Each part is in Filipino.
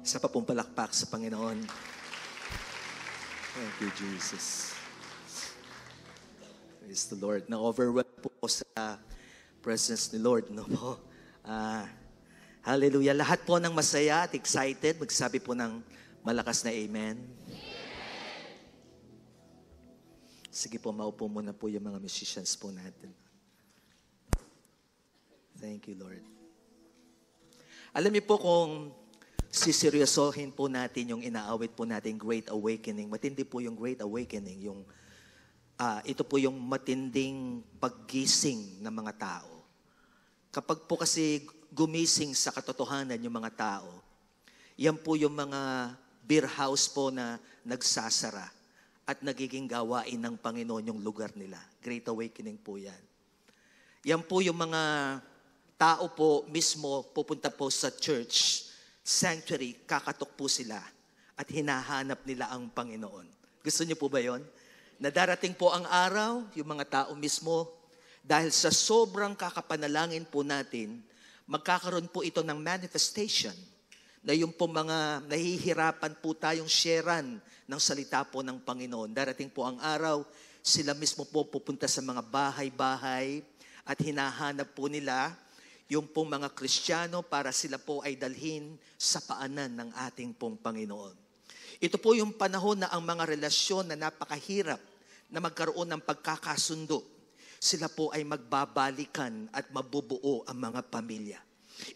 Isa pa pong palakpak sa Panginoon. Thank you, Jesus. Praise the Lord. Na-overwhelm po sa presence ni Lord. No po? Hallelujah. Lahat po ng masaya at excited, magsabi po ng malakas na amen. Sige po, maupo muna po yung mga musicians po natin. Thank you, Lord. Alam niyo po kung siseryosohin po natin yung inaawit po natin Great Awakening. Matindi po yung Great Awakening. Ito po yung matinding paggising ng mga tao. Kapag po kasi gumising sa katotohanan yung mga tao, yan po yung mga beer house po na nagsasara at nagiging gawain ng Panginoon yung lugar nila. Great Awakening po yan. Yan po yung mga tao po mismo pupunta po sa church, sanctuary, kakatok po sila at hinahanap nila ang Panginoon. Gusto niyo po ba yon? Na darating po ang araw, yung mga tao mismo, dahil sa sobrang kakapanalangin po natin, magkakaroon po ito ng manifestation na yung po mga nahihirapan po tayong sharean ng salita po ng Panginoon. Darating po ang araw, sila mismo po pupunta sa mga bahay-bahay at hinahanap po nila yung pong mga Kristiyano para sila po ay dalhin sa paanan ng ating pong Panginoon. Ito po yung panahon na ang mga relasyon na napakahirap na magkaroon ng pagkakasundo, sila po ay magbabalikan at mabubuo ang mga pamilya.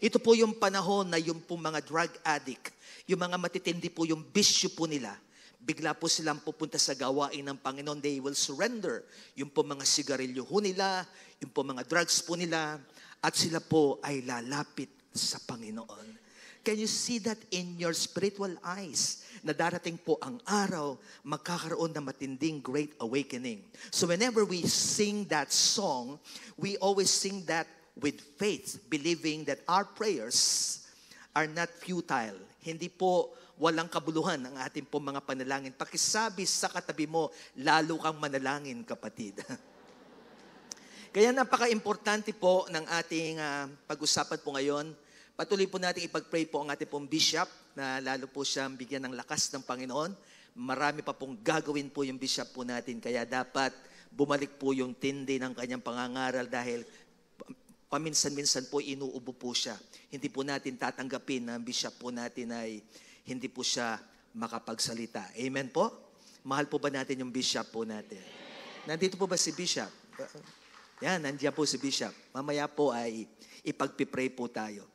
Ito po yung panahon na yung pong mga drug addict, yung mga matitindi po yung bisyo po nila, bigla po silang pupunta sa gawain ng Panginoon. They will surrender yung po mga sigarilyo ho nila, yung po mga drugs po nila, at sila po ay lalapit sa Panginoon. Can you see that in your spiritual eyes? Na darating po ang araw, magkakaroon ng matinding Great Awakening. So whenever we sing that song, we always sing that with faith, believing that our prayers are not futile. Hindi po walang kabuluhan ang ating po mga panalangin. Pakisabi sa katabi mo, lalo kang manalangin, kapatid. Kaya napaka-importante po ng ating pag-usapan po ngayon. Patuloy po natin ipag-pray po ang ating pong bishop na lalo po siyang bigyan ng lakas ng Panginoon. Marami pa pong gagawin po yung bishop po natin. Kaya dapat bumalik po yung tindi ng kanyang pangangaral dahil paminsan-minsan po inuubo po siya. Hindi po natin tatanggapin na ang bishop po natin ay hindi po siya makapagsalita. Amen po? Mahal po ba natin yung bishop po natin? Nandito po ba si bishop? Yan, nandiyan po si Bishop. Mamaya po ay ipagpipray po tayo.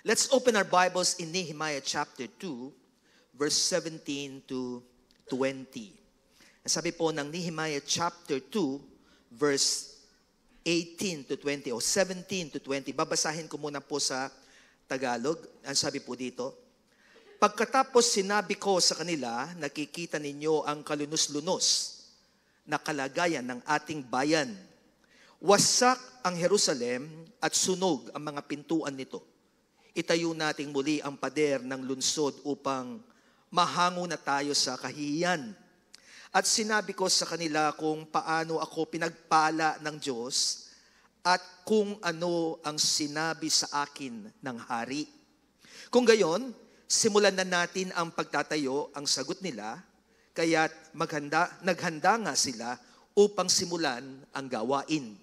Let's open our Bibles in Nehemiah chapter 2, verse 17 to 20. Sabi po ng Nehemiah chapter 2, verse 18 to 20 o 17 to 20. Babasahin ko muna po sa Tagalog. Ang sabi po dito, pagkatapos sinabi ko sa kanila, nakikita ninyo ang kalunos-lunos na kalagayan ng ating bayan. Wasak ang Jerusalem at sunog ang mga pintuan nito. Itayo nating muli ang pader ng lungsod upang mahango na tayo sa kahihiyan. At sinabi ko sa kanila kung paano ako pinagpala ng Diyos at kung ano ang sinabi sa akin ng hari. Kung gayon, simulan na natin ang pagtatayo. Ang sagot nila, kaya't naghanda nga sila upang simulan ang gawain.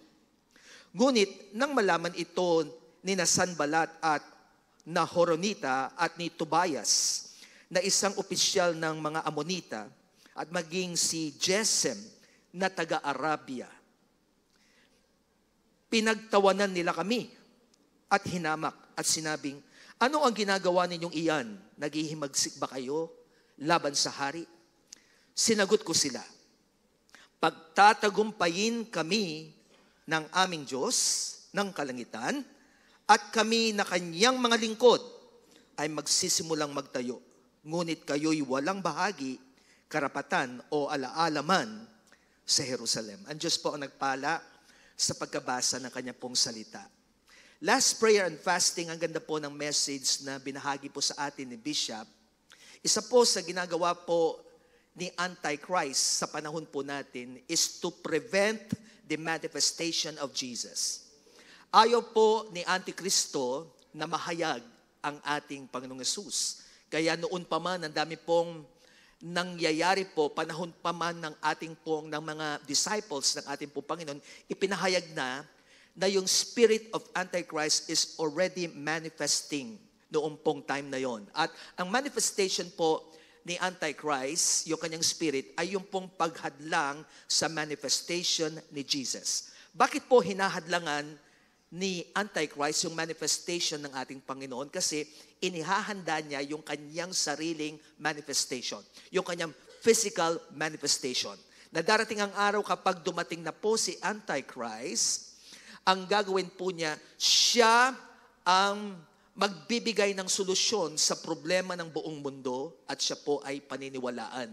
Ngunit nang malaman ito ni Sanballat at Horonita at ni Tobias na isang opisyal ng mga Amonita at maging si Gesem na taga-Arabia, pinagtawanan nila kami at hinamak at sinabing, ano ang ginagawa ninyong iyan? Naghihimagsik ba kayo laban sa hari? Sinagot ko sila, pagtatagumpayin kami ng aming Diyos ng kalangitan at kami na kanyang mga lingkod ay magsisimulang magtayo. Ngunit kayo'y walang bahagi, karapatan o alaalaman sa Jerusalem. Ang Diyos po ang nagpala sa pagkabasa ng kanya pong salita. Last prayer and fasting, ang ganda po ng message na binahagi po sa atin ni Bishop. Isa po sa ginagawa po ni Antichrist sa panahon po natin is to prevent the manifestation of Jesus. Ayaw po ni Antikristo na mahayag ang ating Panginoong Hesus. Kaya noon pa man, ang dami pong nangyayari po, panahon pa man ng ng mga disciples ng ating pong Panginoon, ipinahayag na yung spirit of Antichrist is already manifesting noong pong time na yon. At ang manifestation po ni Antichrist, yung kanyang spirit, ay yung pong paghadlang sa manifestation ni Jesus. Bakit po hinahadlangan ni Antichrist yung manifestation ng ating Panginoon? Kasi inihahanda niya yung kanyang sariling manifestation, yung kanyang physical manifestation. Na darating ang araw kapag dumating na po si Antichrist, ang gagawin po niya, siya ang magbibigay ng solusyon sa problema ng buong mundo at siya po ay paniniwalaan.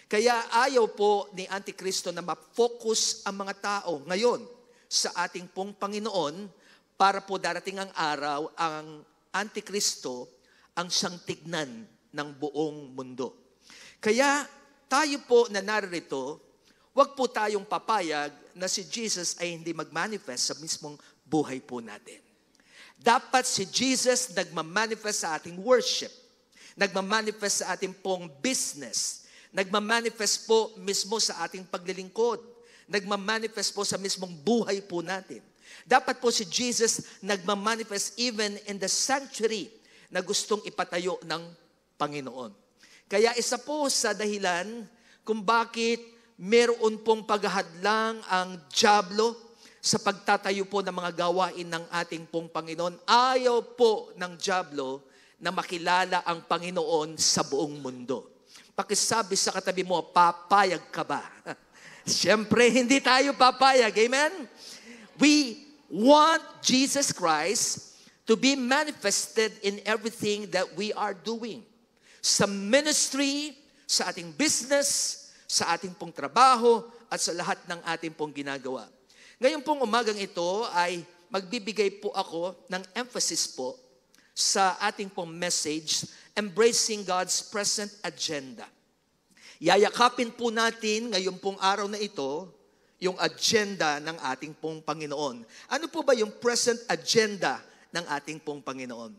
Kaya ayaw po ni Antikristo na ma-focus ang mga tao ngayon sa ating pong Panginoon para po darating ang araw ang Antikristo ang siyang tignan ng buong mundo. Kaya tayo po na narito, wag po tayong papayag na si Jesus ay hindi mag-manifest sa mismong buhay po natin. Dapat si Jesus nagmamanifest sa ating worship, nagmamanifest sa ating pong business, nagmamanifest po mismo sa ating paglilingkod, nagmamanifest po sa mismong buhay po natin. Dapat po si Jesus nagmamanifest even in the sanctuary na gustong ipatayo ng Panginoon. Kaya isa po sa dahilan kung bakit meron pong paghahadlang ang dyablo sa pagtatayo po ng mga gawain ng ating pong Panginoon. Ayaw po ng dyablo na makilala ang Panginoon sa buong mundo. Pakisabi sa katabi mo, papayag ka ba? Siyempre, hindi tayo papayag. Amen? We want Jesus Christ to be manifested in everything that we are doing. Sa ministry, sa ating business, sa ating pong trabaho, at sa lahat ng ating pong ginagawa. Ngayon pong umagang ito ay magbibigay po ako ng emphasis po sa ating pong message, Embracing God's Present Agenda. Yayakapin po natin ngayon pong araw na ito yung agenda ng ating pong Panginoon. Ano po ba yung present agenda ng ating pong Panginoon?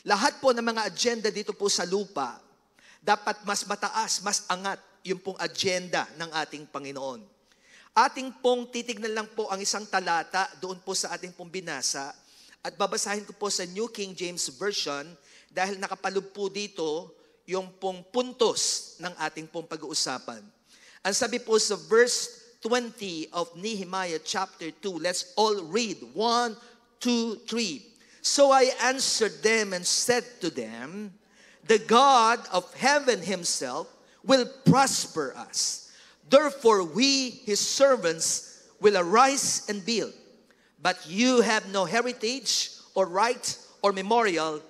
Lahat po ng mga agenda dito po sa lupa, dapat mas mataas, mas angat yung pong agenda ng ating Panginoon. Ating pong titignan lang po ang isang talata doon po sa ating pong binasa at babasahin ko po sa New King James Version dahil nakapaloob po dito yung pong puntos ng ating pong pag-uusapan. Ang sabi po sa verse 20 of Nehemiah chapter 2, let's all read. 1, 2, 3. So I answered them and said to them, the God of heaven himself will prosper us. Therefore, we, his servants, will arise and build. But you have no heritage or right or memorial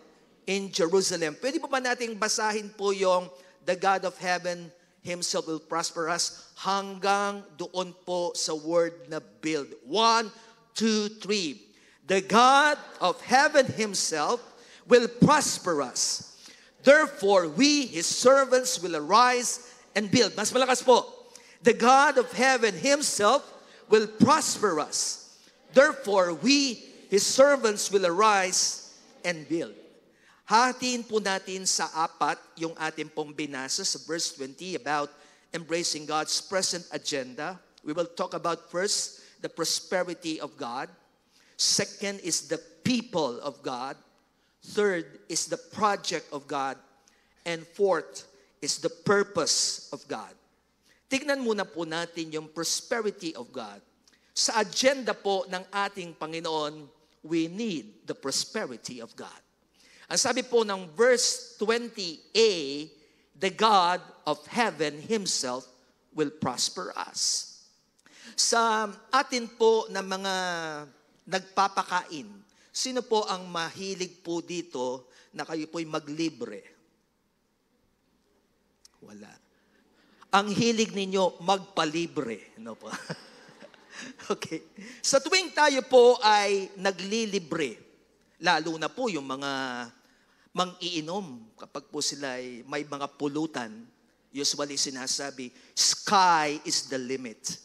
in Jerusalem. Pwede po ba nating basahin po yung the God of heaven himself will prosper us hanggang doon po sa word na build. 1, 2, 3. The God of heaven himself will prosper us. Therefore, we, his servants, will arise and build. Mas malakas po. The God of heaven himself will prosper us. Therefore, we, his servants, will arise and build. Hatiin po natin sa apat yung ating pong binasa sa verse 20 about embracing God's present agenda. We will talk about first, the prosperity of God. Second is the people of God. Third is the project of God. And fourth is the purpose of God. Tignan muna po natin yung prosperity of God. Sa agenda po ng ating Panginoon, we need the prosperity of God. Ang sabi po ng verse 20a, the God of heaven himself will prosper us. Sa atin po na mga nagpapakain, sino po ang mahilig po dito na kayo po'y maglibre? Wala. Ang hilig ninyo magpalibre. No po? Okay. Sa tuwing tayo po ay naglilibre, lalo na po yung mga mang-iinom, kapag po sila ay may mga pulutan, usually sinasabi, sky is the limit.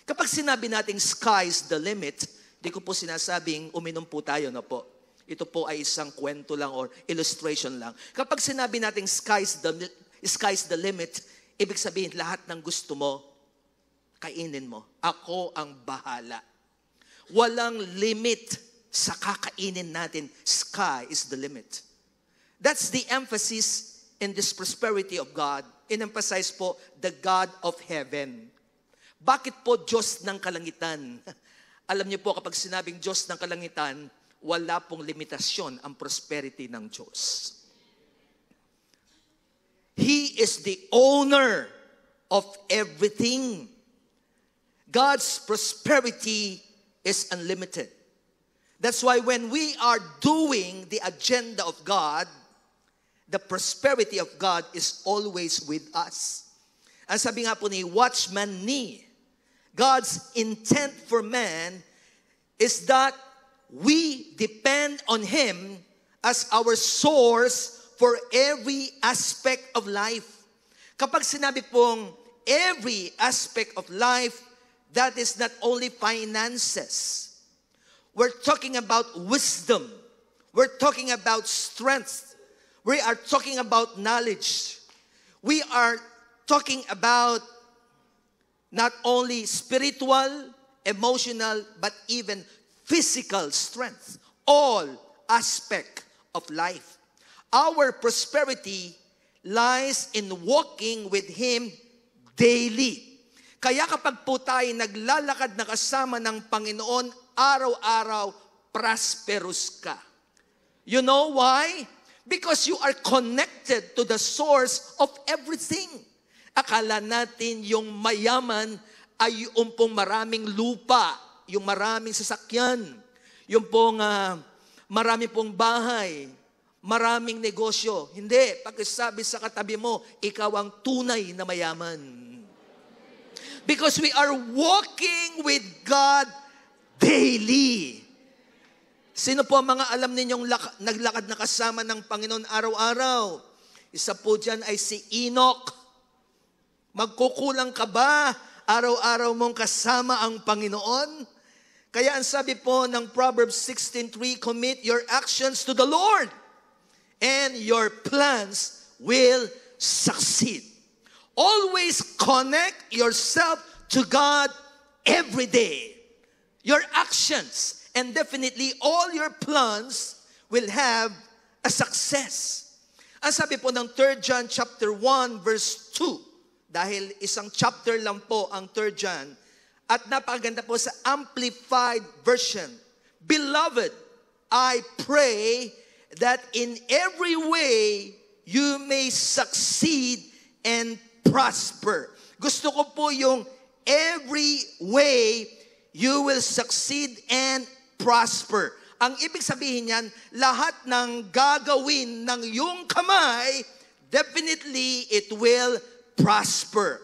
Kapag sinabi nating sky is the limit, di ko po sinasabing uminom po tayo, no po. Ito po ay isang kwento lang or illustration lang. Kapag sinabi nating sky's the limit, ibig sabihin lahat ng gusto mo, kainin mo. Ako ang bahala. Walang limit sa kakainin natin. Sky is the limit. That's the emphasis in this prosperity of God. In-emphasize po, the God of heaven. Bakit po Diyos ng kalangitan? Alam niyo po, kapag sinabing Diyos ng kalangitan, wala pong limitasyon ang prosperity ng Diyos. He is the owner of everything. God's prosperity is unlimited. That's why when we are doing the agenda of God, the prosperity of God is always with us. Ang sabi nga po ni Watchman Nee, God's intent for man is that we depend on Him as our source for every aspect of life. Kapag sinabi pong every aspect of life, that is not only finances. We're talking about wisdom. We're talking about strength. We are talking about knowledge. We are talking about not only spiritual, emotional, but even physical strength. All aspect of life. Our prosperity lies in walking with Him daily. Kaya kapag po tayo naglalakad na kasama ng Panginoon, araw-araw, prosperous ka. You know why? Because you are connected to the source of everything. Akala natin yung mayaman ay yung pong maraming lupa, yung maraming sasakyan, yung pong marami pong bahay, maraming negosyo. Hindi, pagkasabi sa katabi mo, ikaw ang tunay na mayaman. Because we are walking with God daily. Sino po ang mga alam ninyong naglakad na kasama ng Panginoon araw-araw? Isa po dyan ay si Enoch. Magkukulang ka ba araw-araw mong kasama ang Panginoon? Kaya ang sabi po ng Proverbs 16:3, commit your actions to the Lord, and your plans will succeed. Always connect yourself to God every day. Your actions, and definitely all your plans will have a success. Ang sabi po ng 3 John chapter 1 verse 2, dahil isang chapter lang po ang 3 John, at napakaganda po sa Amplified Version. Beloved, I pray that in every way you may succeed and prosper. Gusto ko po yung every way you will succeed and prosper. Ang ibig sabihin niyan, lahat ng gagawin ng iyong kamay, definitely it will prosper.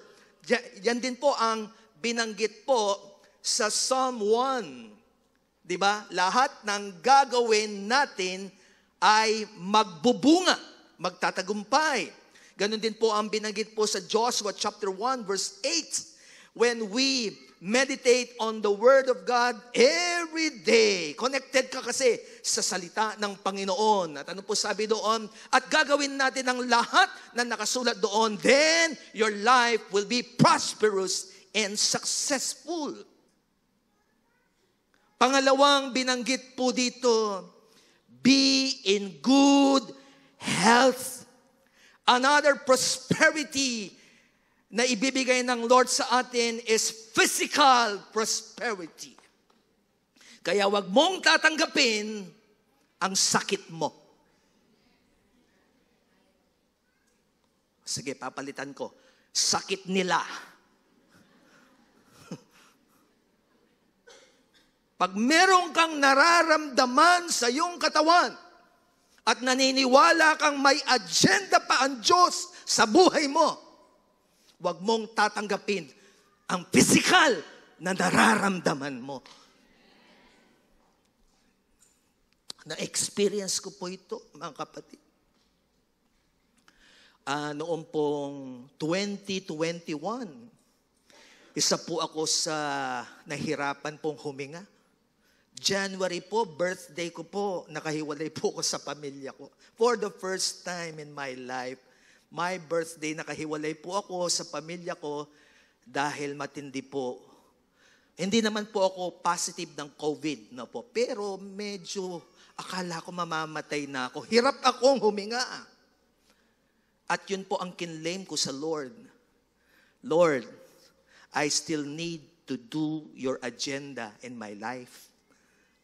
Yan din po ang binanggit po sa Psalm 1. Diba? Lahat ng gagawin natin ay magbubunga, magtatagumpay. Ganon din po ang binanggit po sa Joshua chapter 1 verse 8. When we meditate on the Word of God every day. Connected ka kasi sa salita ng Panginoon. At ano po sabi doon? At gagawin natin ang lahat na nakasulat doon. Then, your life will be prosperous and successful. Pangalawang binanggit po dito, be in good health. Another prosperity na ibibigay ng Lord sa atin is physical prosperity. Kaya wag mong tatanggapin ang sakit mo. Sige, papalitan ko. Sakit nila. Pag meron kang nararamdaman sa iyong katawan at naniniwala kang may agenda pa ang Diyos sa buhay mo, huwag mong tatanggapin ang physical na nararamdaman mo. Na-experience ko po ito, mga kapatid. Noong pong 2021, isa po ako sa nahirapan pong huminga. January po, birthday ko po, nakahiwalay po ko sa pamilya ko. For the first time in my life, my birthday, nakahiwalay po ako sa pamilya ko dahil matindi po. Hindi naman po ako positive ng COVID, no po. Pero medyo akala ko mamamatay na ako. Hirap akong huminga. At yun po ang kinlaim ko sa Lord. Lord, I still need to do your agenda in my life.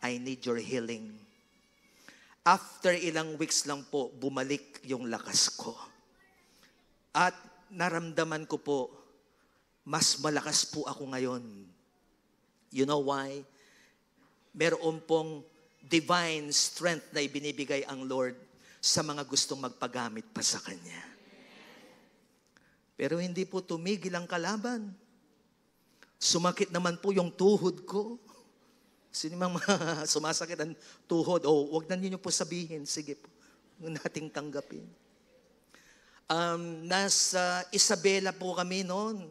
I need your healing. After ilang weeks lang po, bumalik yung lakas ko. At naramdaman ko po, mas malakas po ako ngayon. You know why? Meron pong divine strength na ibinibigay ang Lord sa mga gustong magpagamit pa sa Kanya. Pero hindi po tumigil ang kalaban. Sumakit naman po yung tuhod ko. Sino mang sumasakit ang tuhod? Wag na ninyo po sabihin. Sige po, nating tanggapin. Nasa Isabela po kami noon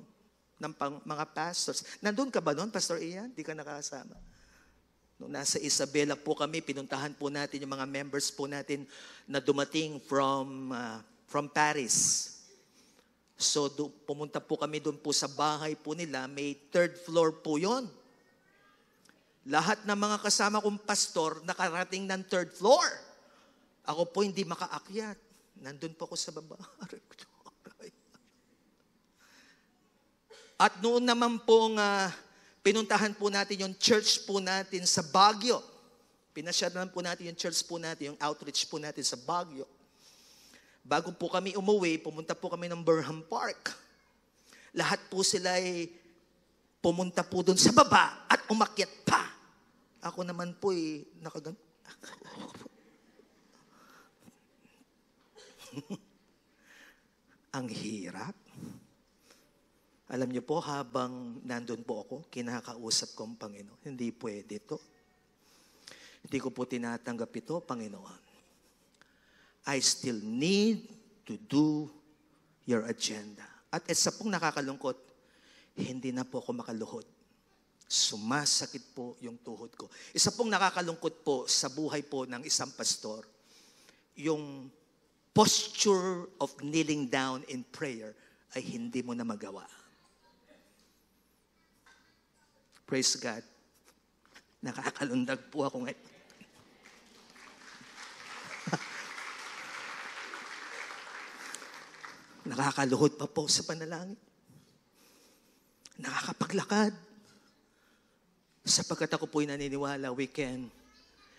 ng mga pastors. Nandun ka ba noon, Pastor Ian? Di ka nakasama. Noong nasa Isabela po kami, pinuntahan po natin yung mga members po natin na dumating from Paris. So pumunta po kami doon po sa bahay po nila. May third floor po yon. Lahat ng mga kasama kong pastor nakarating ng third floor. Ako po hindi makaakyat. Nandun po ako sa baba. At noon naman pong pinuntahan po natin yung church po natin sa Baguio. Pinasyalan po natin yung church po natin, yung outreach po natin sa Baguio. Bago po kami umuwi, pumunta po kami ng Burnham Park. Lahat po sila ay pumunta po doon sa baba at umakyat pa. Ako naman po nakagan. Ang hirap. Alam niyo po, habang nandun po ako, kinakausap ko ang Panginoon. Hindi pwede ito. Hindi ko po tinatanggap ito, Panginoon. I still need to do your agenda. At isa pong nakakalungkot, hindi na po ako makaluhod. Sumasakit po yung tuhod ko. Isa pong nakakalungkot po sa buhay po ng isang pastor, yung posture of kneeling down in prayer ay hindi mo na magawa. Praise God. Nakakalundag po ako ngayon. Nakakaluhod pa po sa panalangin. Nakakapaglakad. Sapagkat ako po'y naniniwala, we can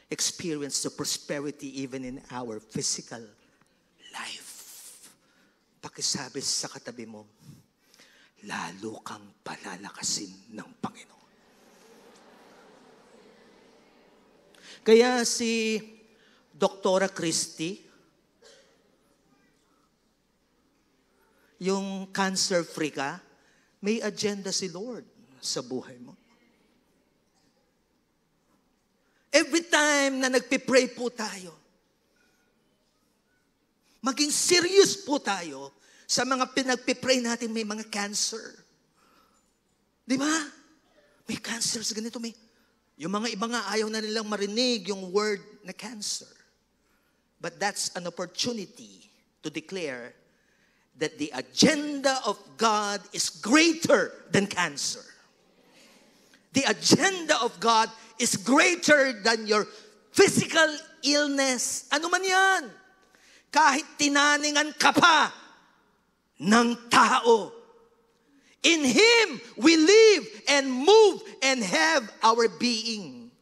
experience the prosperity even in our physical life. Pakisabi sa katabi mo, lalo kang palalakasin ng Panginoon. Kaya si Dr. Christy, yung cancer-free ka, may agenda si Lord sa buhay mo. Every time na nagpipray po tayo, maging serious po tayo sa mga pinagpipray natin may mga cancer. Di ba? May cancer sa ganito. Yung mga iba nga ayaw na nilang marinig yung word na cancer. But that's an opportunity to declare that the agenda of God is greater than cancer. The agenda of God is greater than your physical illness. Ano man yan? Kahit tinaningan ka pa ng tao. In Him we live and move and have our being.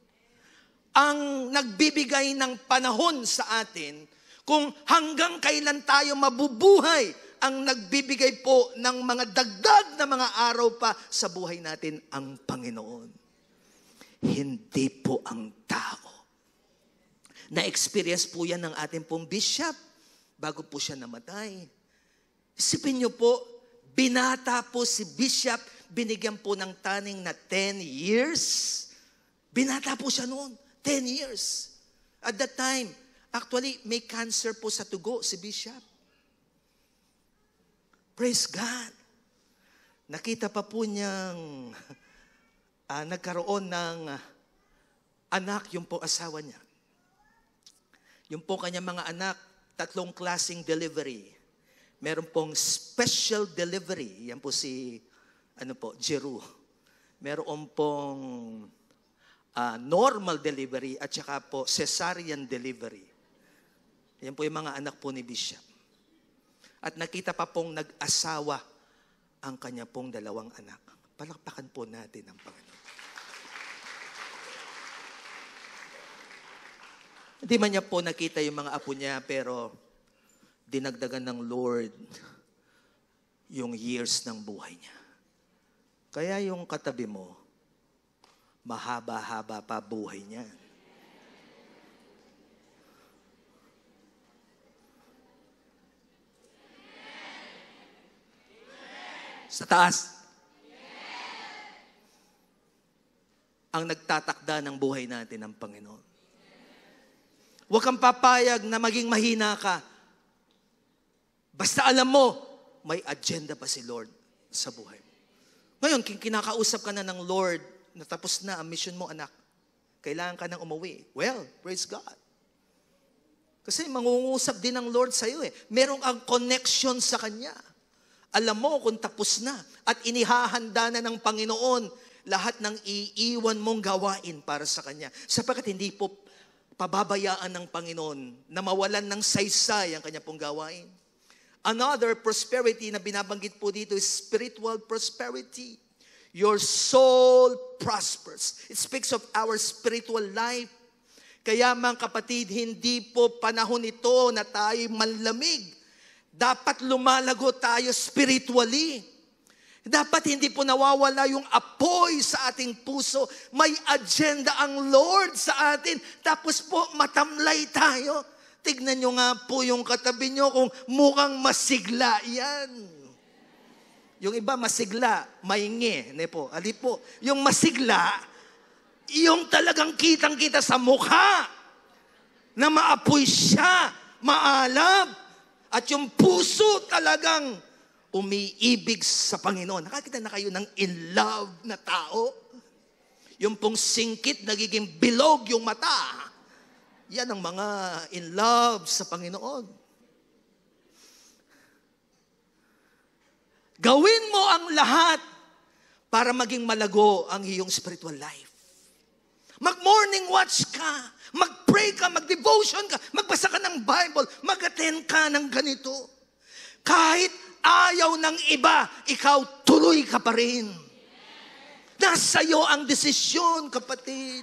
Ang nagbibigay ng panahon sa atin, kung hanggang kailan tayo mabubuhay, ang nagbibigay po ng mga dagdag na mga araw pa sa buhay natin, ang Panginoon. Hindi po ang tao. Na-experience po yan ng ating pong bishop bago po siya namatay. Isipin niyo po, binata po si bishop, binigyan po ng taning na 10 years. Binata po siya noon, 10 years. At that time, actually, may cancer po sa tugo si bishop. Praise God. Nakita pa po niyang nagkaroon ng anak, yung po asawa niya. Yung po kanyang mga anak, 3 klaseng delivery. Meron pong special delivery. Yan po si, Jeru. Meron pong normal delivery at saka po cesarean delivery. Yan po yung mga anak po ni Bishop. At nakita pa pong nag-asawa ang kanya pong 2 anak. Palakpakan po natin ang Panginoon. Hindi man niya po nakita yung mga apo niya, pero dinagdagan ng Lord yung years ng buhay niya. Kaya yung katabi mo, mahaba-haba pa buhay niya. Sa taas. Ang nagtatakda ng buhay natin ng Panginoon. Huwag kang papayag na maging mahina ka. Basta alam mo, may agenda pa si Lord sa buhay. Ngayon, kinakausap ka na ng Lord, natapos na ang mission mo, anak. Kailangan ka nang umuwi. Well, praise God. Kasi mangungusap din ng Lord sa iyo eh. Merong ang connection sa Kanya. Alam mo kung tapos na. At inihahanda na ng Panginoon lahat ng iiwan mong gawain para sa Kanya. Sapagkat hindi po pababayaan ng Panginoon na mawalan ng saysay ang Kanya pong gawain. Another prosperity na binabanggit po dito is spiritual prosperity. Your soul prospers. It speaks of our spiritual life. Kaya mga kapatid, hindi po panahon ito na tayo manlamig. Dapat lumalago tayo spiritually. Dapat hindi po nawawala yung apoy sa ating puso. May agenda ang Lord sa atin. Tapos po matamlay tayo. Tignan nyo nga po yung katabi nyo kung mukhang masigla yan. Yung iba masigla, maingi. Ali po. Yung masigla, yung talagang kitang-kita sa mukha na maapoy siya, maalab. At yung puso talagang umiibig sa Panginoon. Nakakita na kayo ng in love na tao? Yung pong singkit, nagiging bilog yung mata. Yan ang mga in love sa Panginoon. Gawin mo ang lahat para maging malago ang iyong spiritual life. Mag-morning watch ka, mag-pray ka, mag-devotion ka, magbasa ka ng Bible, mag-attend ka ng ganito. Kahit ayaw ng iba, ikaw tuloy ka pa rin. Nasa iyo ang desisyon, kapatid.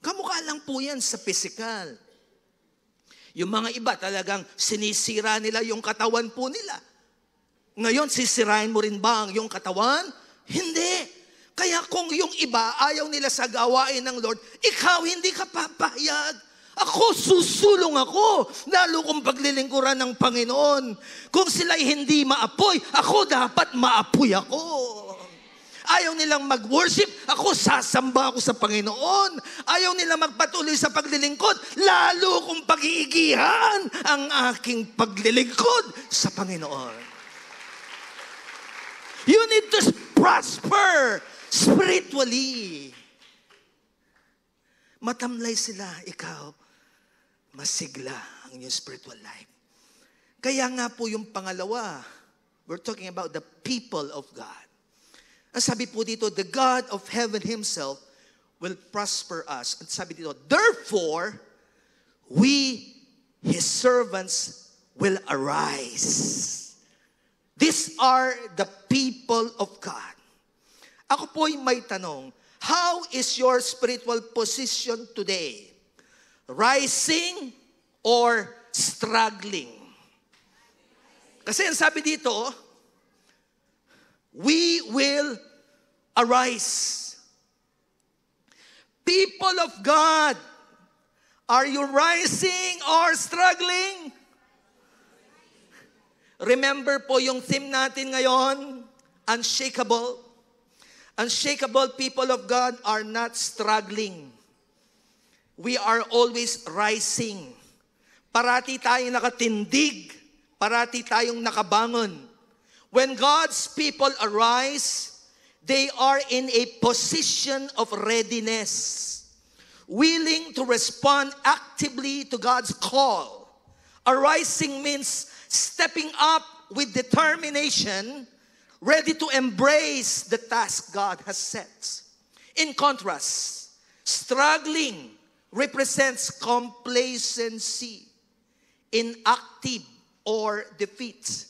Kamukha lang po yan sa physical. Yung mga iba talagang sinisira nila yung katawan po nila. Ngayon, sisirain mo rin ba ang iyong katawan? Hindi. Kaya kung yung iba ayaw nila sa gawain ng Lord, ikaw hindi ka papayag. Ako, susulong ako, lalo kung paglilingkuran ng Panginoon. Kung sila'y hindi maapoy, ako dapat maapoy ako. Ayaw nilang mag-worship, ako sasamba ako sa Panginoon. Ayaw nilang magpatuloy sa paglilingkod, lalo kung pag-iigihan ang aking paglilingkod sa Panginoon. You need to prosper spiritually. Matamlay sila, ikaw, masigla ang iyong spiritual life. Kaya nga po yung pangalawa, we're talking about the people of God. Ang sabi po dito, the God of heaven Himself will prosper us. At sabi dito, therefore, we, His servants, will arise. These are the people of God. Ako po'y may tanong, how is your spiritual position today? Rising or struggling? Kasi ang sabi dito, we will arise. People of God, are you rising or struggling? Remember po yung theme natin ngayon, unshakable. Unshakable people of God are not struggling. We are always rising. Parati tayong nakatindig. Parati tayong nakabangon. When God's people arise, they are in a position of readiness, willing to respond actively to God's call. Arising means stepping up with determination, ready to embrace the task God has set. In contrast, struggling represents complacency, inactive, or defeat.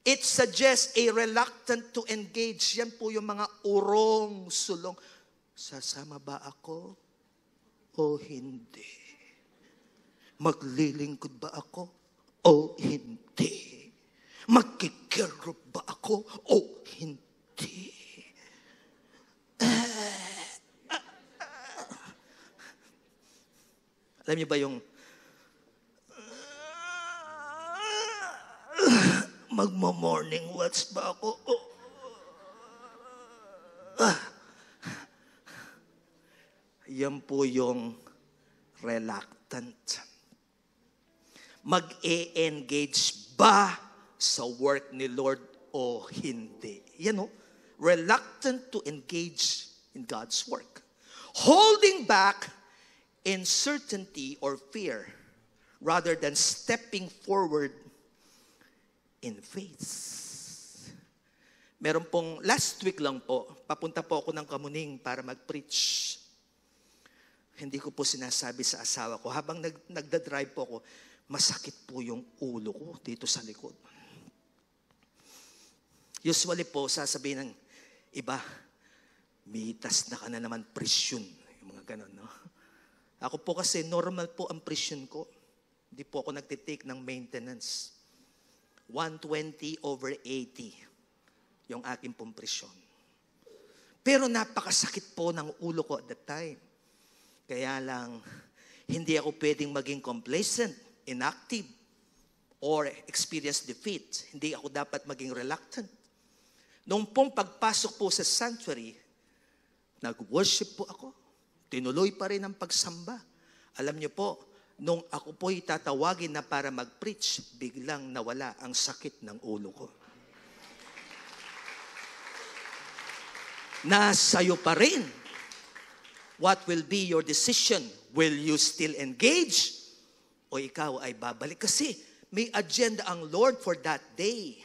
It suggests a reluctant to engage. Yan po yung mga urong sulong. Sasama ba ako o hindi? Maglilingkod ba ako o hindi? Magkikirop ba ako o hindi? Alam niyo ba yung magmo-morning walks ba ako? Yan po yung reluctant. Mag-e-engage ba sa work ni Lord o hindi? Yan o, reluctant to engage in God's work. Holding back in certainty or fear rather than stepping forward in faith. Meron pong last week lang po, papunta po ako ng Kamuning para mag-preach. Hindi ko po sinasabi sa asawa ko. Habang nagda-drive po ako, masakit po yung ulo ko dito sa likod. Usually po, sasabihin ng iba, mitas na ka na naman presyon. Yung mga ganon, no? Ako po kasi normal po ang presyon ko. Hindi po ako nagtitake ng maintenance. 120/80 yung aking pong presyon. Pero napakasakit po ng ulo ko at that time. Kaya lang, hindi ako pwedeng maging complacent, inactive, or experience defeat. Hindi ako dapat maging reluctant. Noong pong pagpasok po sa sanctuary, nag-worship po ako. Tinuloy pa rin ang pagsamba. Alam niyo po, nung ako po'y tatawagin na para mag-preach, biglang nawala ang sakit ng ulo ko. Nasa'yo pa rin. What will be your decision? Will you still engage? O ikaw ay babalik? Kasi may agenda ang Lord for that day.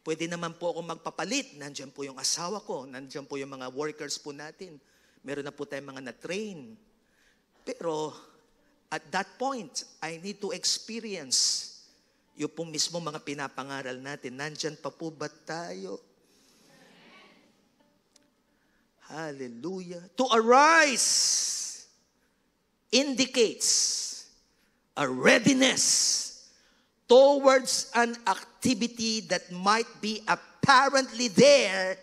Pwede naman po ako magpapalit. Nandiyan po yung asawa ko. Nandiyan po yung mga workers po natin. Meron na po tayong mga na-train. Pero at that point, I need to experience yung pong mismo mga pinapangaral natin. Nandyan pa po ba tayo? Hallelujah. To arise indicates a readiness towards an activity that might be apparently there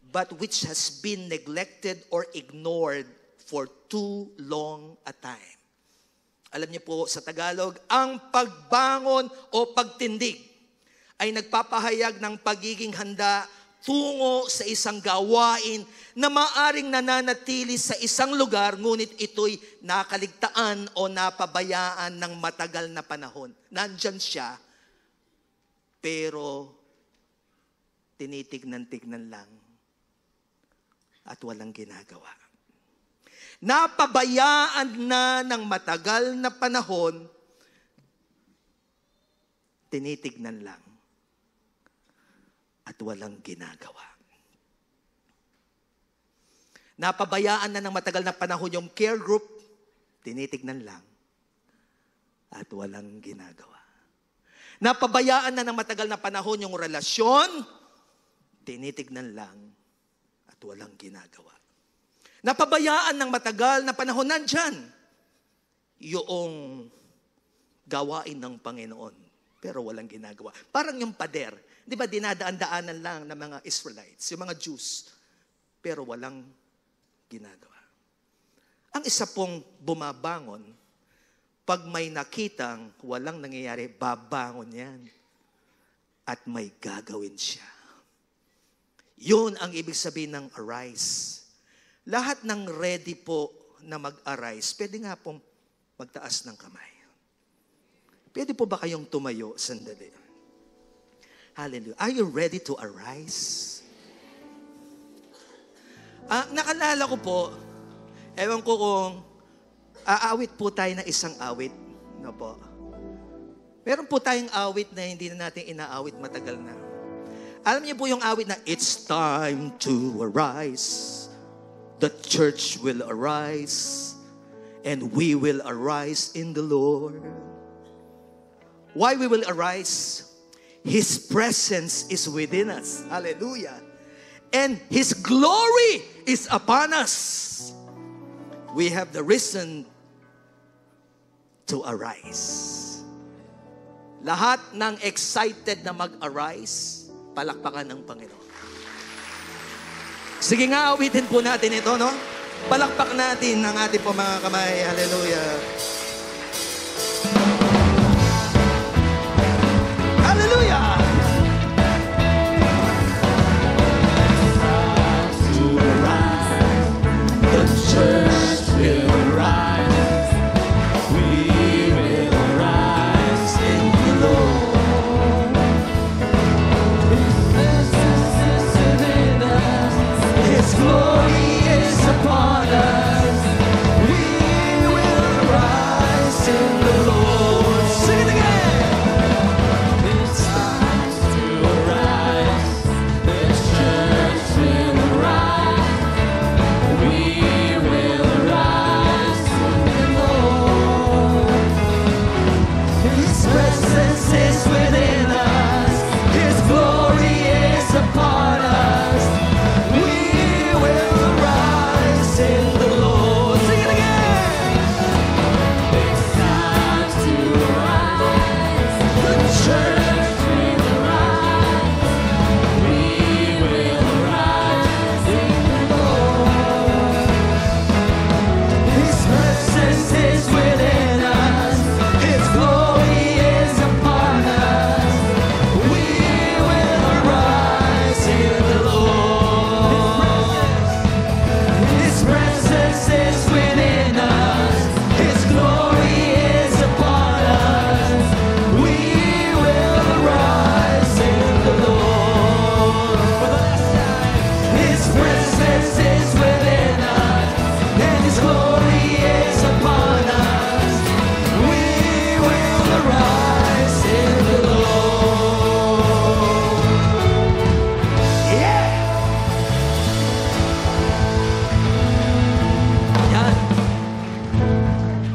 but which has been neglected or ignored for too long a time. Alam niyo po, sa Tagalog, ang pagbangon o pagtindig ay nagpapahayag ng pagiging handa tungo sa isang gawain na maaring nananatili sa isang lugar, ngunit ito'y nakaligtaan o napabayaan ng matagal na panahon. Nandyan siya, pero tinitignan-tignan lang at walang ginagawa. Napabayaan na ng matagal na panahon, tinitignan lang at walang ginagawa. Napabayaan na ng matagal na panahon yung care group, tinitignan lang at walang ginagawa. Napabayaan na ng matagal na panahon yung relasyon, tinitignan lang at walang ginagawa. Napabayaan ng matagal na panahon, nandyan yung gawain ng Panginoon, pero walang ginagawa. Parang yung pader. Di ba dinadaan-daanan lang ng mga Israelites, yung mga Jews, pero walang ginagawa. Ang isa pong bumabangon, pag may nakitang walang nangyayari, babangon yan at may gagawin siya. Yun ang ibig sabihin ng arise. Lahat ng ready po na mag-arise, pwede nga pong magtaas ng kamay. Pwede po ba kayong tumayo sandali? Hallelujah. Are you ready to arise? Nakalala ko po, ewan ko kung aawit po tayo na isang awit. No po. Meron po tayong awit na hindi na natin inaawit matagal na. Alam niyo po yung awit na, it's time to arise. The church will arise. And we will arise in the Lord. Why we will arise? His presence is within us. Hallelujah. And His glory is upon us. We have the reason to arise. Lahat ng excited na mag-arise, palakpakan ng Panginoon. Sige nga, awitin po natin ito, no? Palakpak natin ang ating po mga kamay. Hallelujah. Hallelujah! To arise, the church will arise.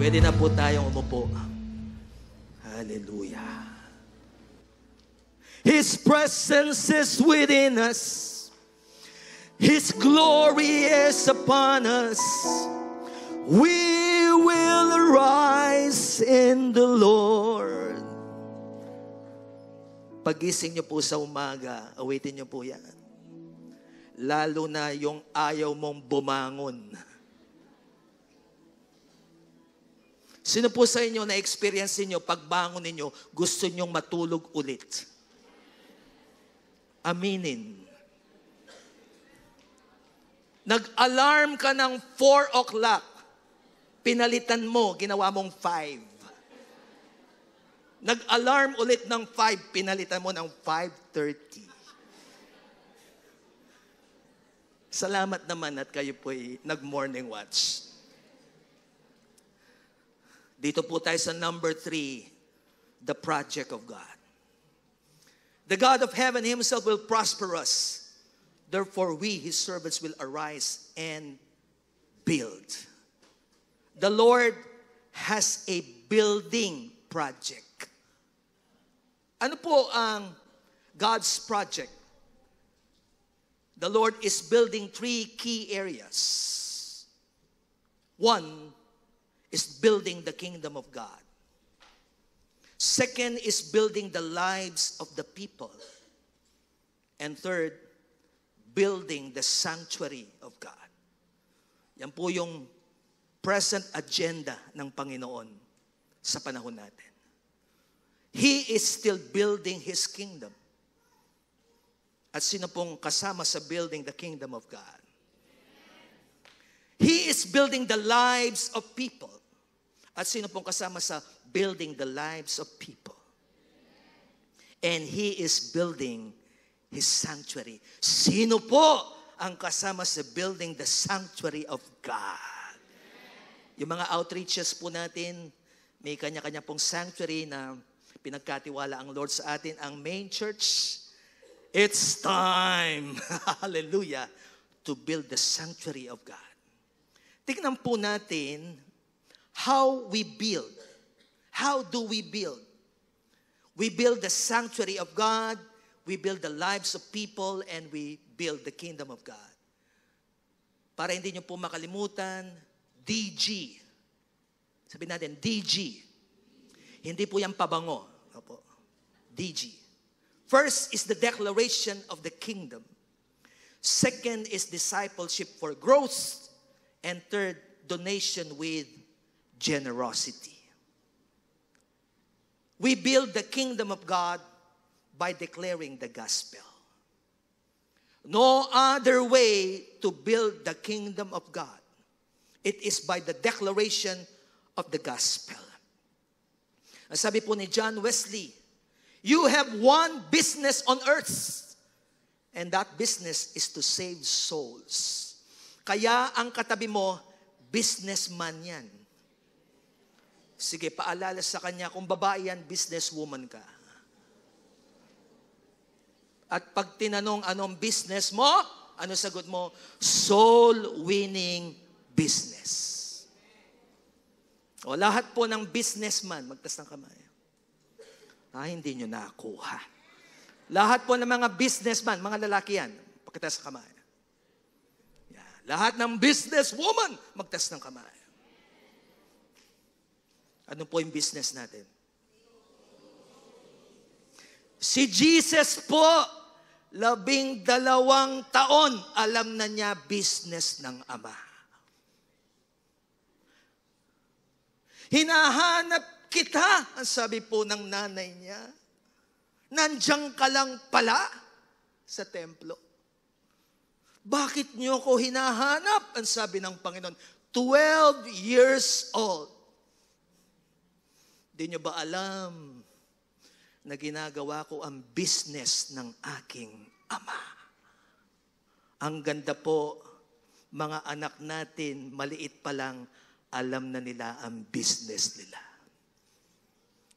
Pwede na po tayong umupo. Hallelujah. His presence is within us. His glory is upon us. We will arise in the Lord. Pagising niyo po sa umaga, awitin niyo po yan. Lalo na yung ayaw mong bumangon. Sino po sa inyo na-experience niyo pagbangon ninyo, gusto nyong matulog ulit? Aminin. Nag-alarm ka ng 4 o'clock. Pinalitan mo, ginawa mong 5. Nag-alarm ulit ng 5, pinalitan mo ng 5:30. Salamat naman at kayo po'y nag-morning watch. Dito po tayo sa number 3, the project of God. The God of heaven Himself will prosper us. Therefore, we, His servants, will arise and build. The Lord has a building project. Ano po ang God's project? The Lord is building 3 key areas. 1 is building the kingdom of God. 2 is building the lives of the people. And 3, building the sanctuary of God. Yan po yung present agenda ng Panginoon sa panahon natin. He is still building His kingdom. At sino pong kasama sa building the kingdom of God? He is building the lives of people. At sino pong kasama sa building the lives of people? And He is building His sanctuary. Sino po ang kasama sa building the sanctuary of God? Yung mga outreaches po natin, may kanya-kanya pong sanctuary na pinagkatiwala ang Lord sa atin. Ang main church, it's time, hallelujah, to build the sanctuary of God. Tingnan po natin how we build. How do we build? We build the sanctuary of God, we build the lives of people, and we build the kingdom of God. Para hindi nyo po makalimutan, DG. Sabihin natin, DG. Hindi po yan pabango. Opo. DG. First is the declaration of the kingdom. Second is discipleship for growth. And third, donation with generosity. We build the kingdom of God by declaring the gospel. No other way to build the kingdom of God. It is by the declaration of the gospel. Ang sabi po ni John Wesley, you have one business on earth, and that business is to save souls. Kaya ang katabi mo, businessman yan. Sige, paalala sa kanya, kung babae yan, businesswoman ka. At pag tinanong anong business mo, ano sagot mo? Soul-winning business. O lahat po ng businessman, magtas ng kamay. Hindi nyo nakuha. Lahat po ng mga businessman, mga lalaki yan, pagkatas ng kamay. Yan. Lahat ng businesswoman, magtas ng kamay. Ano po yung business natin? Si Jesus po, 12 taon, alam na niya business ng Ama. Hinahanap kita, ang sabi po ng nanay niya. Nandiyan ka lang pala sa templo. Bakit niyo ko hinahanap? Ang sabi ng Panginoon, 12 years old. Di niyo ba alam na ginagawa ko ang business ng aking Ama? Ang ganda po, mga anak natin, maliit pa lang, alam na nila ang business nila.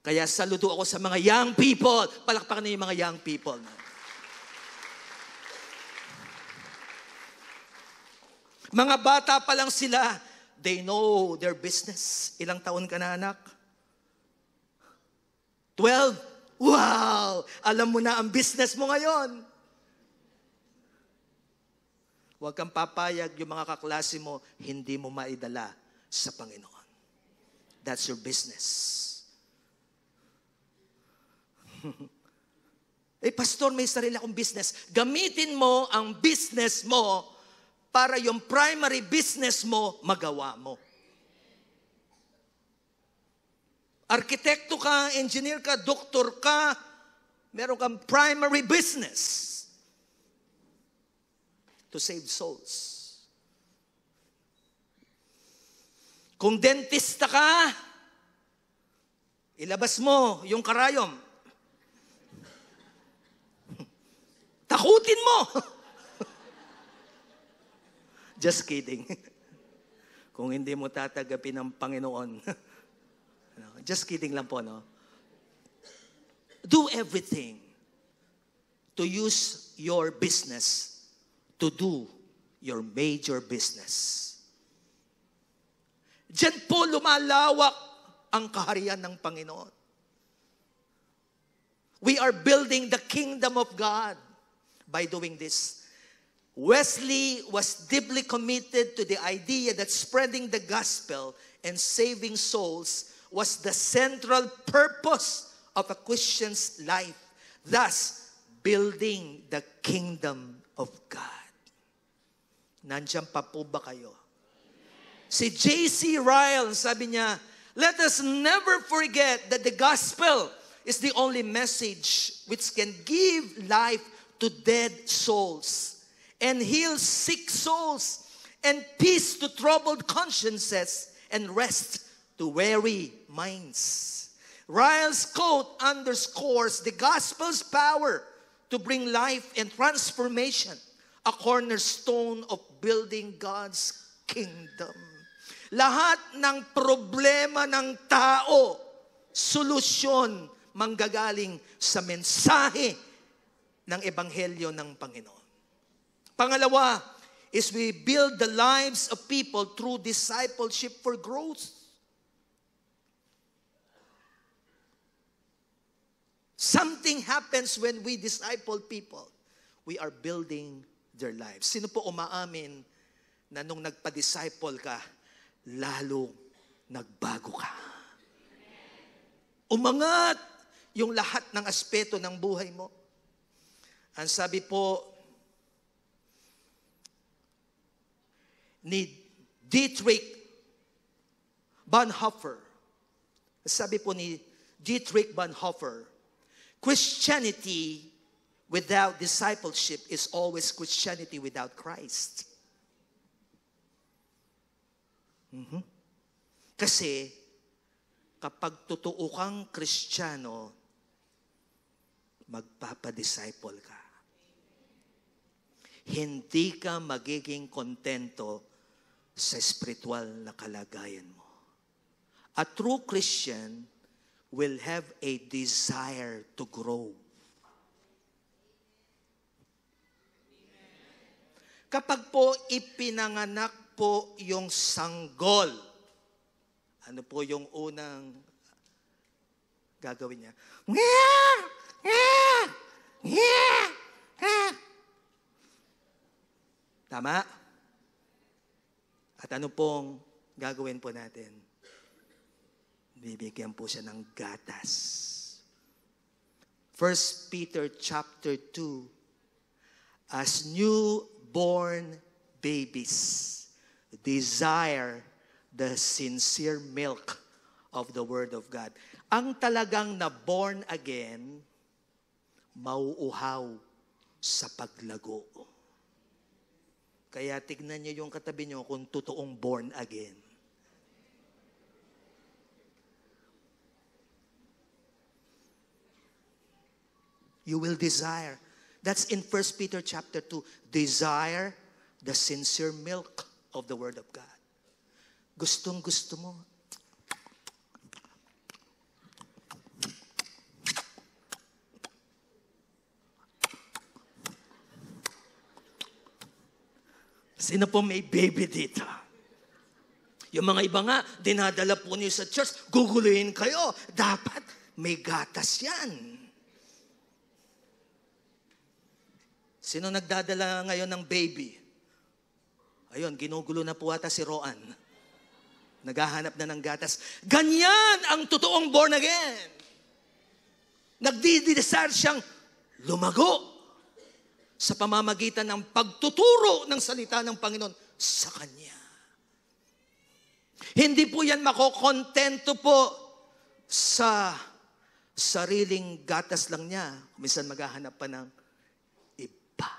Kaya saludo ako sa mga young people. Palakpakan niyo yung mga young people. Mga bata pa lang sila, they know their business. Ilang taon ka na, anak? 12? Wow! Alam mo na ang business mo ngayon. Huwag kang papayag yung mga kaklase mo, hindi mo maidala sa Panginoon. That's your business. Pastor, may sarili akong business. Gamitin mo ang business mo para yung primary business mo magawa mo. Arkitekto ka, engineer ka, doktor ka, meron kang primary business to save souls. Kung dentista ka, ilabas mo yung karayom. Takutin mo. Just kidding. Kung hindi mo tatagapin ng Panginoon. Just kidding lang po, no? Do everything to use your business to do your major business. Diyan po lumalawak ang kaharian ng Panginoon. We are building the kingdom of God by doing this. Wesley was deeply committed to the idea that spreading the gospel and saving souls was the central purpose of a Christian's life, thus building the kingdom of God. Nandiyan pa po ba kayo? Si J.C. Ryle, sabi niya, let us never forget that the gospel is the only message which can give life to dead souls and heal sick souls and peace to troubled consciences and rest to weary minds. Ryle's quote underscores the gospel's power to bring life and transformation, a cornerstone of building God's kingdom. Lahat ng problema ng tao, solusyon manggagaling sa mensahe ng ebanghelyo ng Panginoon. Pangalawa is we build the lives of people through discipleship for growth. Something happens when we disciple people. We are building their lives. Sino po umaamin na nung nagpa-disciple ka, lalo nagbago ka? Umangat yung lahat ng aspeto ng buhay mo. Ang sabi po ni Dietrich Bonhoeffer, Christianity without discipleship is always Christianity without Christ. Kasi kapag totoo kang Kristiyano, magpapadisciple ka. Hindi ka magiging kontento sa spiritual na kalagayan mo. A true Christian will have a desire to grow. Kapag po ipinanganak po yung sanggol, ano po yung unang gagawin niya? Tama? At ano pong gagawin po natin? Bibigyan po siya ng gatas. 1 Peter chapter 2, as newborn babies, desire the sincere milk of the Word of God. Ang talagang na born again, mauuhaw sa paglago. Kaya tignan niyo yung katabi niyo kung totoong born again. You will desire. That's in 1 Peter chapter 2. Desire the sincere milk of the Word of God. Gustong gusto mo. Sino po may baby dito? Yung mga iba nga, dinadala po niyo sa church, guguluhin kayo. Dapat may gatas yan. Sino nagdadala ngayon ng baby? Ayun, ginugulo na po ata si Roan. Naghahanap na ng gatas. Ganyan ang totoong born again. Nagdi-desire siyang lumago sa pamamagitan ng pagtuturo ng salita ng Panginoon sa Kanya. Hindi po yan makokontento po sa sariling gatas lang niya. Minsan maghahanap pa ng iba.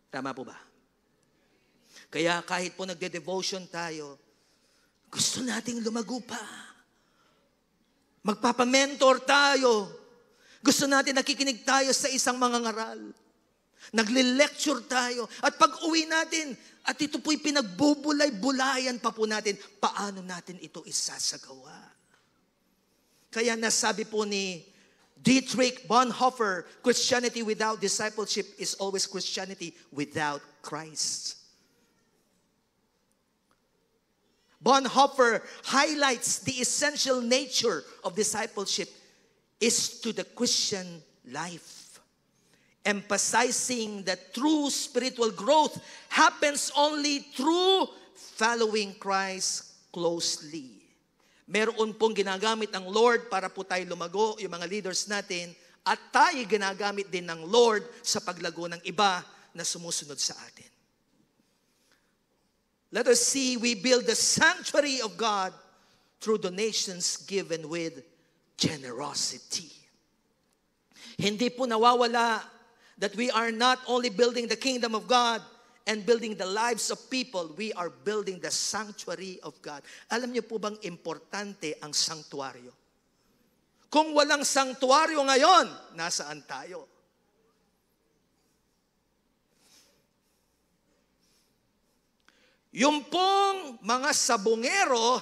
Tama po ba? Kaya kahit po nagde-devotion tayo, gusto nating lumago pa. Magpapamentor tayo. Gusto natin nakikinig tayo sa isang mangangaral. Nagle-lecture tayo. At pag uwi natin, at ito po'y pinagbubulay-bulayan pa po natin, paano natin ito isasagawa? Kaya nasabi po ni Dietrich Bonhoeffer, Christianity without discipleship is always Christianity without Christ. Bonhoeffer highlights the essential nature of discipleship is to the Christian life, emphasizing that true spiritual growth happens only through following Christ closely. Meron pong ginagamit ng Lord para po tayo lumago, yung mga leaders natin, at tayo ginagamit din ng Lord sa paglago ng iba na sumusunod sa atin. Let us see, we build the sanctuary of God through donations given with generosity. Hindi po nawawala that we are not only building the kingdom of God and building the lives of people, we are building the sanctuary of God. Alam niyo po bang importante ang sanctuaryo? Kung walang sanctuaryo ngayon, nasaan tayo? Yung pong mga sabungero,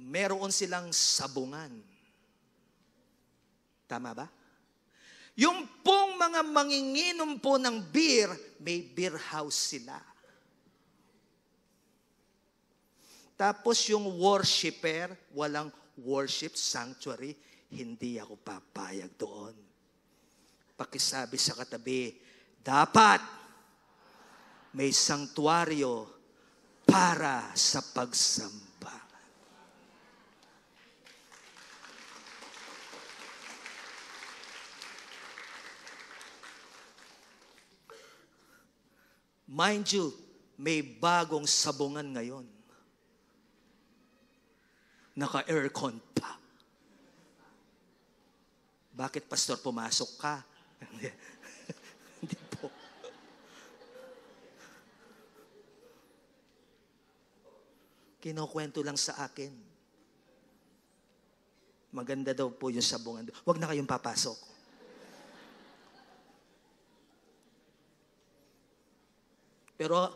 meron silang sabungan. Tama ba? Yung pong mga manginginom po ng beer, may beer house sila. Tapos yung worshiper, walang worship sanctuary, hindi ako papayag doon. Pakisabi sa katabi, dapat may sanctuaryo para sa pagsamba. Mind you, may bagong sabungan ngayon. Naka-aircon pa. Bakit, pastor, pumasok ka? Hindi po. Kinukwento lang sa akin. Maganda daw po yung sabungan. Huwag na kayong papasok. Pero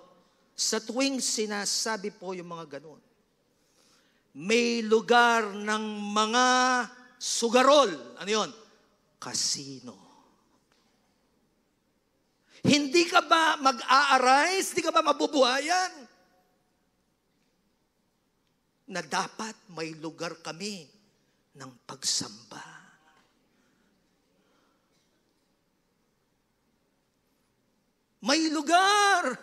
sa tuwing sinasabi po yung mga ganun, may lugar ng mga sugarol. Ano yun? Casino. Hindi ka ba mag-a-arise? Hindi ka ba mabubuhayan? Na dapat may lugar kami ng pagsamba. May lugar.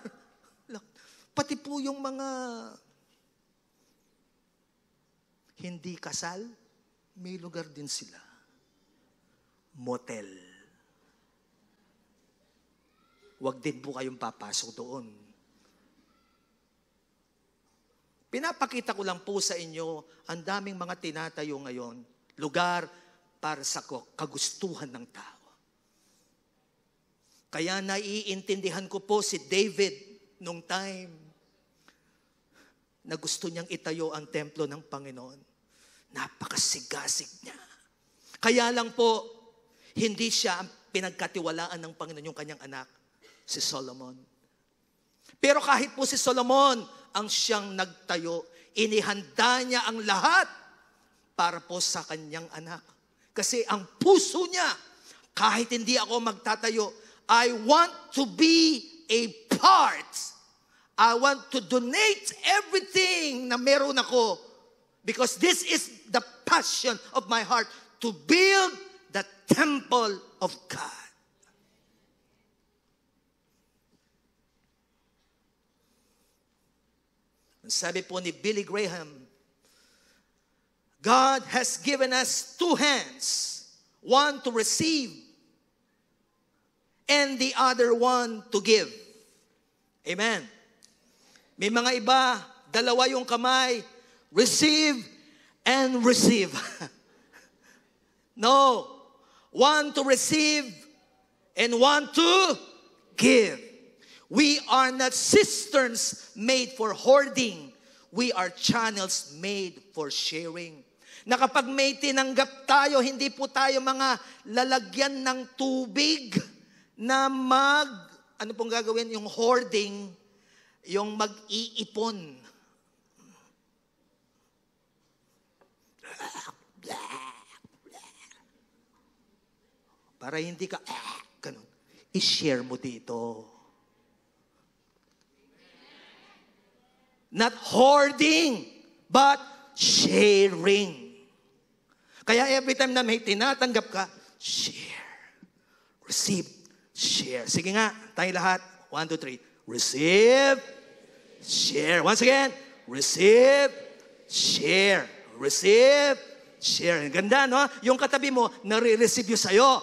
Pati po yung mga hindi kasal, may lugar din sila. Motel. Huwag din po kayong papasok doon. Pinapakita ko lang po sa inyo, ang daming mga tinatayo ngayon, lugar para sa kagustuhan ng tao. Kaya naiintindihan ko po si David nung time na gusto niyang itayo ang templo ng Panginoon. Napakasigasig niya. Kaya lang po, hindi siya pinagkatiwalaan ng Panginoon yung kanyang anak, si Solomon. Pero kahit po si Solomon ang siyang nagtayo, inihanda niya ang lahat para po sa kanyang anak. Kasi ang puso niya, kahit hindi ako magtatayo, I want to be a part. I want to donate everything na meron ako because this is the passion of my heart to build the temple of God. Sabi po ni Billy Graham, God has given us two hands, one to receive and the other one to give. Amen. May mga iba, dalawa yung kamay, receive and receive. No, one to receive and one to give. We are not cisterns made for hoarding. We are channels made for sharing. Na kapag may tinanggap tayo, hindi po tayo mga lalagyan ng tubig na ano pong gagawin? Yung hoarding, yung mag-iipon. Para hindi ka, ganun. I-share mo dito. Not hoarding, but sharing. Kaya every time na may tinatanggap ka, share. Receive, share. Sige nga, tayo lahat. 1, 2, 3. Receive, share. Once again, receive, share. Receive, share. Ang ganda, no? Yung katabi mo, nare-receive yung sayo.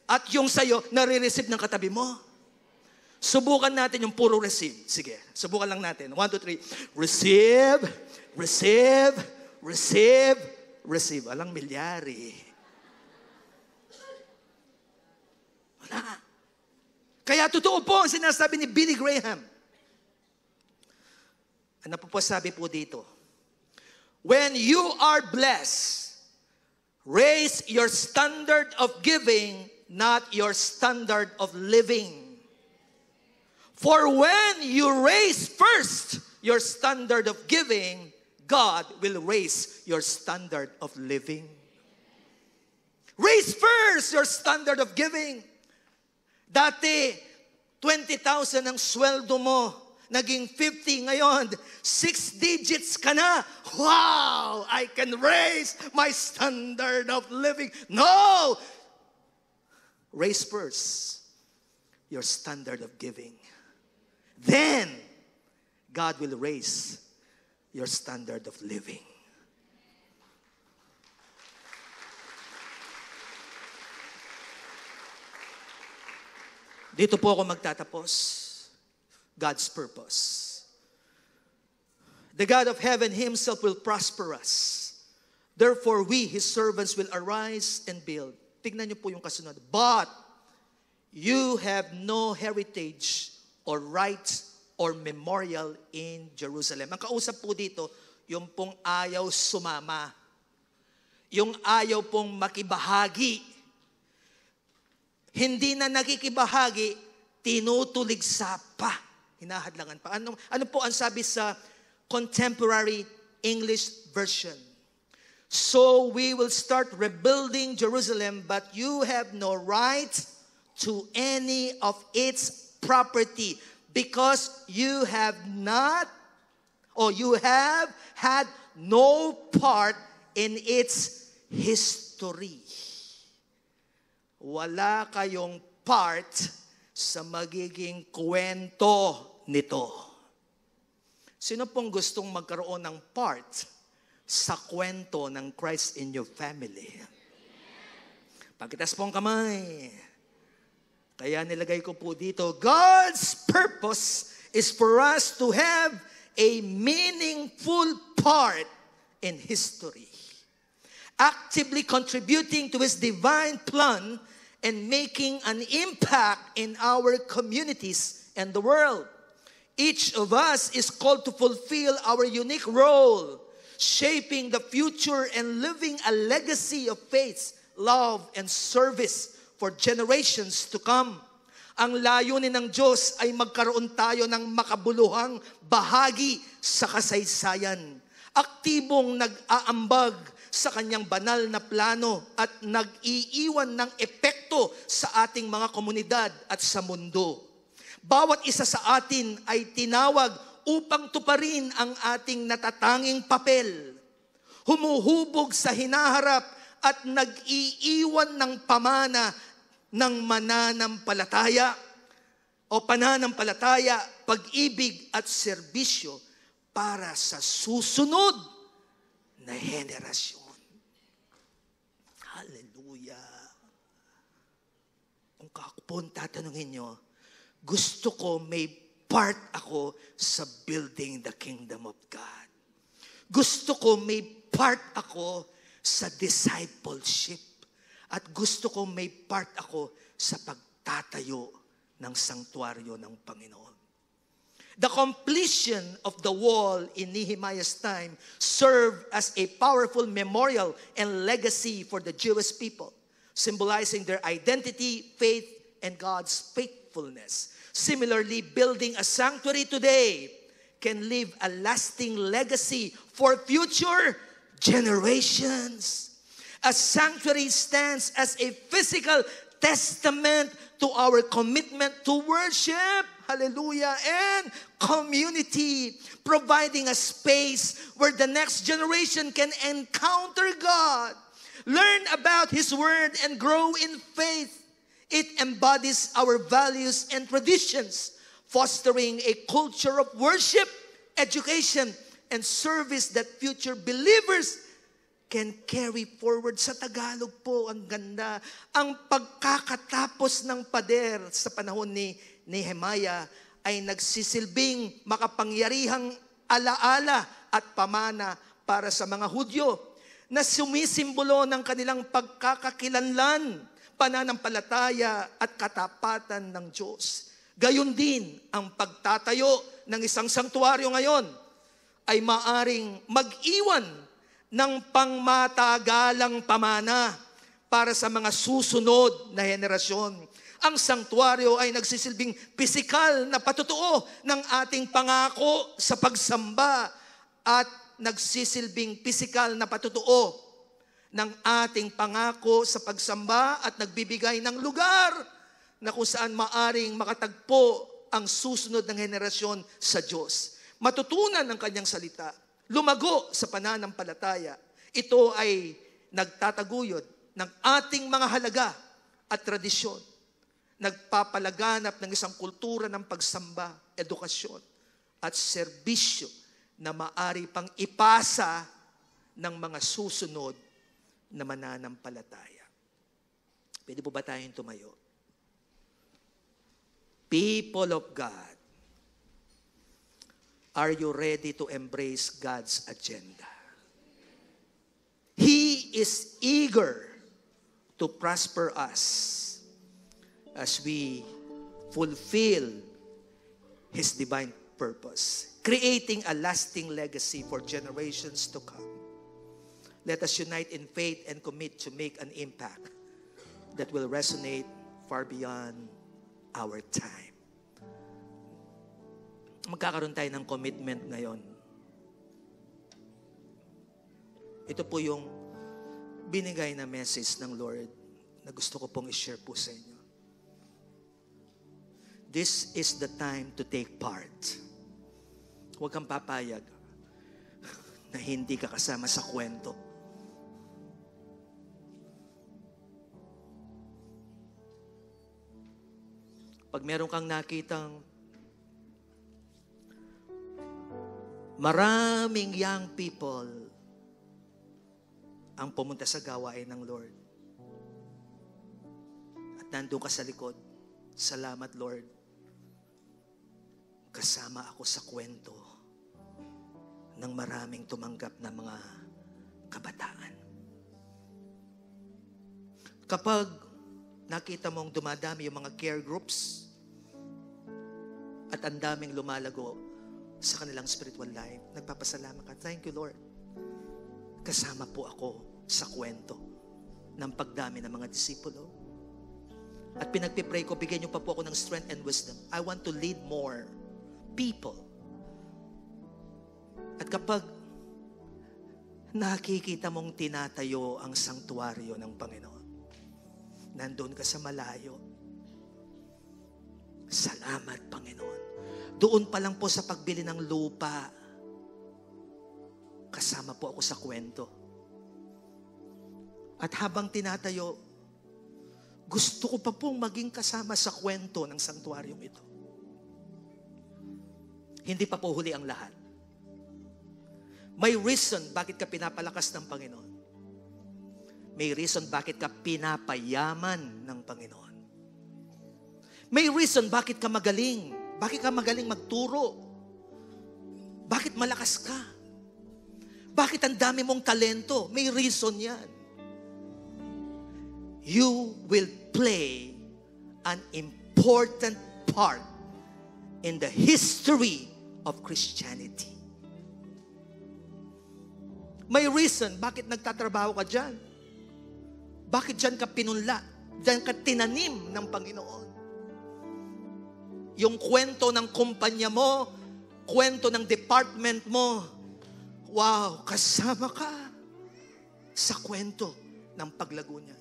At yung sayo, nare-receive ng katabi mo. Subukan natin yung puro receive. Sige, subukan lang natin. 1, 2, 3. Receive, receive, receive, receive. Alang milyari. Wala. Kaya totoo po ang sinasabi ni Billy Graham. Ano po sabi po dito? When you are blessed, raise your standard of giving, not your standard of living. For when you raise first your standard of giving, God will raise your standard of living. Raise first your standard of giving. Dati, 20,000 ang sweldo mo. Naging 50 ngayon. 6 digits ka na. Wow! I can raise my standard of living. No! Raise first your standard of giving. Then, God will raise your standard of living. Dito po ako magtatapos. God's purpose. The God of heaven himself will prosper us. Therefore, we, his servants, will arise and build. Tignan niyo po yung kasunod. But you have no heritage or rights or memorial in Jerusalem. Ang kausap po dito, yung pong ayaw sumama. Yung ayaw pong makibahagi. Hindi na nakikibahagi, tinutuligsa pa. Hinahadlangan pa. Ano po ang sabi sa contemporary English version? So we will start rebuilding Jerusalem, but you have no right to any of its property because you have not, or you have had no part in its history. Wala kayong part sa magiging kwento nito. Sino pong gustong magkaroon ng part sa kwento ng Christ in your family? Pagkitas pong kamay. Kaya nilagay ko po dito, God's purpose is for us to have a meaningful part in history. Actively contributing to His divine plan and making an impact in our communities and the world. Each of us is called to fulfill our unique role, shaping the future and living a legacy of faith, love, and service for generations to come. Ang layunin ng Diyos ay magkaroon tayo ng makabuluhang bahagi sa kasaysayan. Aktibong nag-aambag sa kanyang banal na plano at nag-iiwan ng epekto sa ating mga komunidad at sa mundo. Bawat isa sa atin ay tinawag upang tuparin ang ating natatanging papel. Humuhubog sa hinaharap at nag-iiwan ng pamana ng mananampalataya o pananampalataya, pag-ibig at serbisyo para sa susunod na henerasyon. Hallelujah. Kung kakupon tatanungin nyo, gusto ko may part ako sa building the kingdom of God. Gusto ko may part ako sa discipleship. At gusto ko may part ako sa pagtatayo ng sanktuaryo ng Panginoon. The completion of the wall in Nehemiah's time served as a powerful memorial and legacy for the Jewish people, symbolizing their identity, faith, and God's faithfulness. Similarly, building a sanctuary today can leave a lasting legacy for future generations. A sanctuary stands as a physical testament to our commitment to worship, hallelujah, and community, providing a space where the next generation can encounter God, learn about His Word, and grow in faith. It embodies our values and traditions, fostering a culture of worship, education, and service that future believers can carry forward. Sa Tagalog po, ang ganda. Ang pagkakatapos ng pader sa panahon ni Nehemiah ay nagsisilbing makapangyarihang alaala at pamana para sa mga Hudyo na sumisimbolo ng kanilang pagkakakilanlan, pananampalataya at katapatan ng Diyos. Gayon din ang pagtatayo ng isang sanktuaryo ngayon ay maaring mag-iwan ng pangmatagalang pamana para sa mga susunod na henerasyon. Ang sanktuaryo ay nagsisilbing pisikal na patutuo ng ating pangako sa pagsamba at nagsisilbing pisikal na patutuo ng ating pangako sa pagsamba at nagbibigay ng lugar na kung saan maaring makatagpo ang susunod ng henerasyon sa Diyos. Matutunan ng kanyang salita, lumago sa pananampalataya. Ito ay nagtataguyod ng ating mga halaga at tradisyon. Nagpapalaganap ng isang kultura ng pagsamba, edukasyon at serbisyo na maari pang ipasa ng mga susunod na mananampalataya. Pwede po ba tayong tumayo? People of God, are you ready to embrace God's agenda? He is eager to prosper us as we fulfill His divine purpose, creating a lasting legacy for generations to come. Let us unite in faith and commit to make an impact that will resonate far beyond our time. Magkakaroon tayo ng commitment ngayon. Ito po yung binigay na message ng Lord na gusto ko pong i-share po sa inyo. This is the time to take part. Huwag kang papayag na hindi ka kasama sa kwento. Pag meron kang nakitang maraming young people ang pumunta sa gawain ng Lord. At nandun ka sa likod. Salamat, Lord. Kasama ako sa kwento ng maraming tumanggap na mga kabataan. Kapag nakita mong dumadami yung mga care groups at ang daming lumalago sa kanilang spiritual life, nagpapasalamat ka. Thank you, Lord. Kasama po ako sa kwento ng pagdami ng mga disipulo. At pinagpipray ko, bigyan niyo pa po ako ng strength and wisdom. I want to lead more people. At kapag nakikita mong tinatayo ang sanktuaryo ng Panginoon, nandun ka sa malayo, salamat, Panginoon. Doon pa lang po sa pagbili ng lupa, kasama po ako sa kwento. At habang tinatayo, gusto ko pa pong maging kasama sa kwento ng sanktuaryong ito. Hindi pa po huli ang lahat. May reason bakit ka pinapalakas ng Panginoon. May reason bakit ka pinapayaman ng Panginoon. May reason bakit ka magaling. Bakit ka magaling magturo? Bakit malakas ka? Bakit ang dami mong talento? May reason yan. You will play an important part in the history of Christianity. May reason bakit nagtatrabaho ka dyan. Bakit dyan ka pinunla? Dyan ka tinanim ng Panginoon. Yung kwento ng kumpanya mo, kwento ng department mo, wow, kasama ka sa kwento ng paglago niya.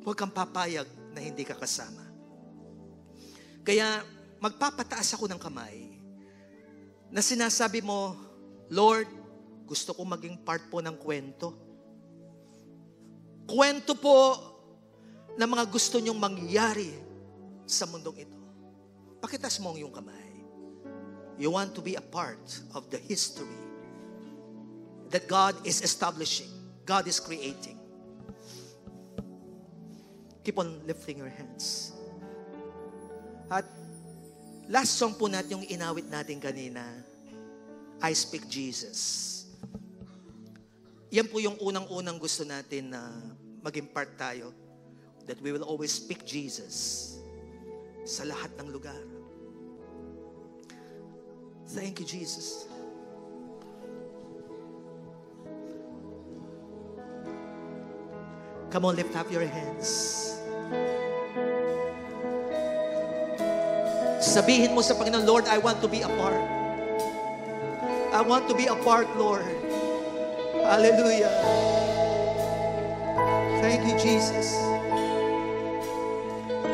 Huwag kang papayag na hindi ka kasama. Kaya magpapataas ako ng kamay na sinasabi mo, Lord, gusto ko maging part po ng kwento. Kwento po na mga gusto nyong mangyari sa mundong ito. Pakitas mo ang iyong kamay. You want to be a part of the history that God is establishing, God is creating. Keep on lifting your hands. At last song po natin yung inawit natin kanina, I Speak Jesus. Yan po yung unang-unang gusto natin na maging part tayo. that we will always speak Jesus sa lahat ng lugar. Thank you, Jesus. Come on, lift up your hands. Sabihin mo sa Panginoon, Lord, I want to be a part. I want to be a part, Lord. Hallelujah. Thank you, Jesus.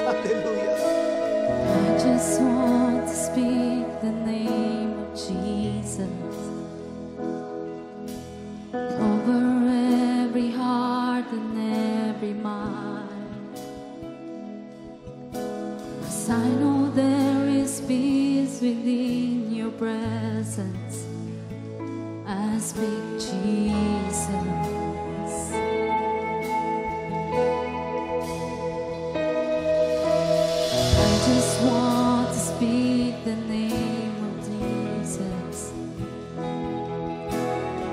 Hallelujah. I just want to speak the name of Jesus over every heart and every mind. 'Cause I know there is peace within your presence. I speak Jesus. I just want to speak the name of Jesus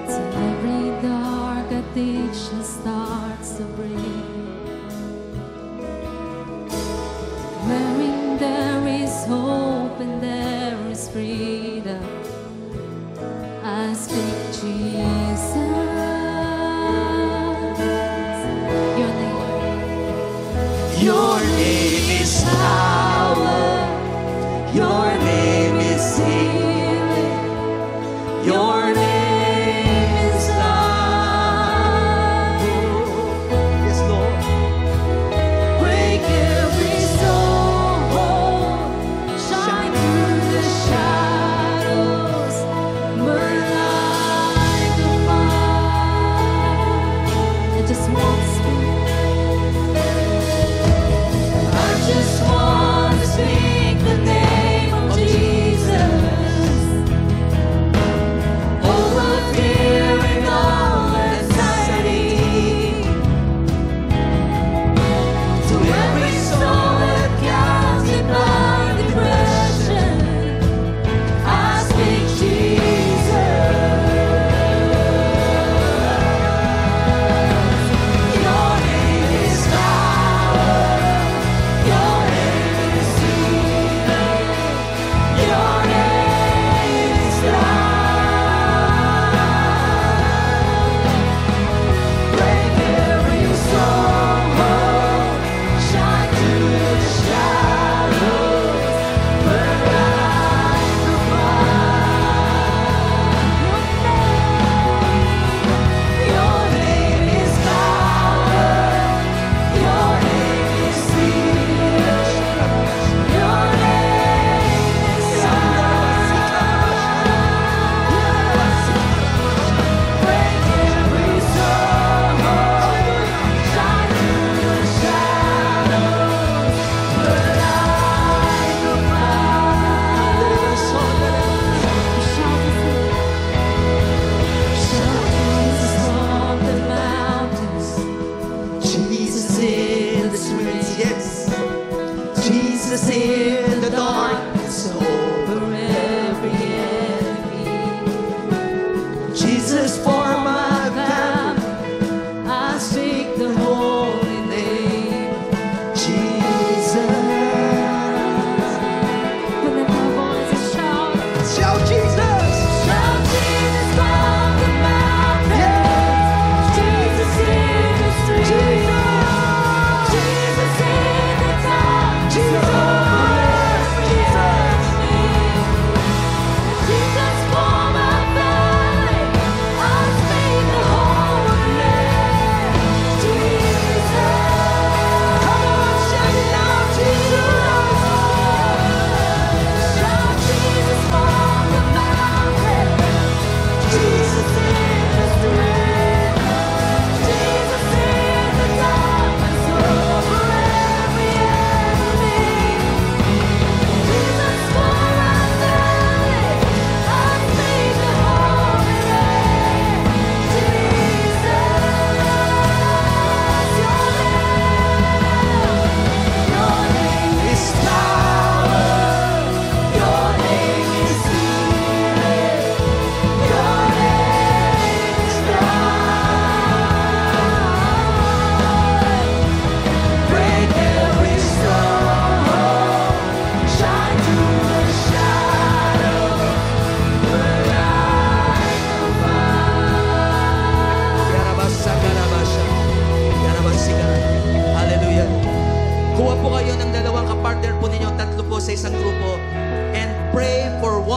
till every dark addiction starts to break. Wherein there is hope and there is freedom, I speak Jesus. Your name. Your name is power. Your name is healing. Your name is love. Yes, Lord. Break every soul, shine through the shadows, burn like a fire. I just want to speak. I just want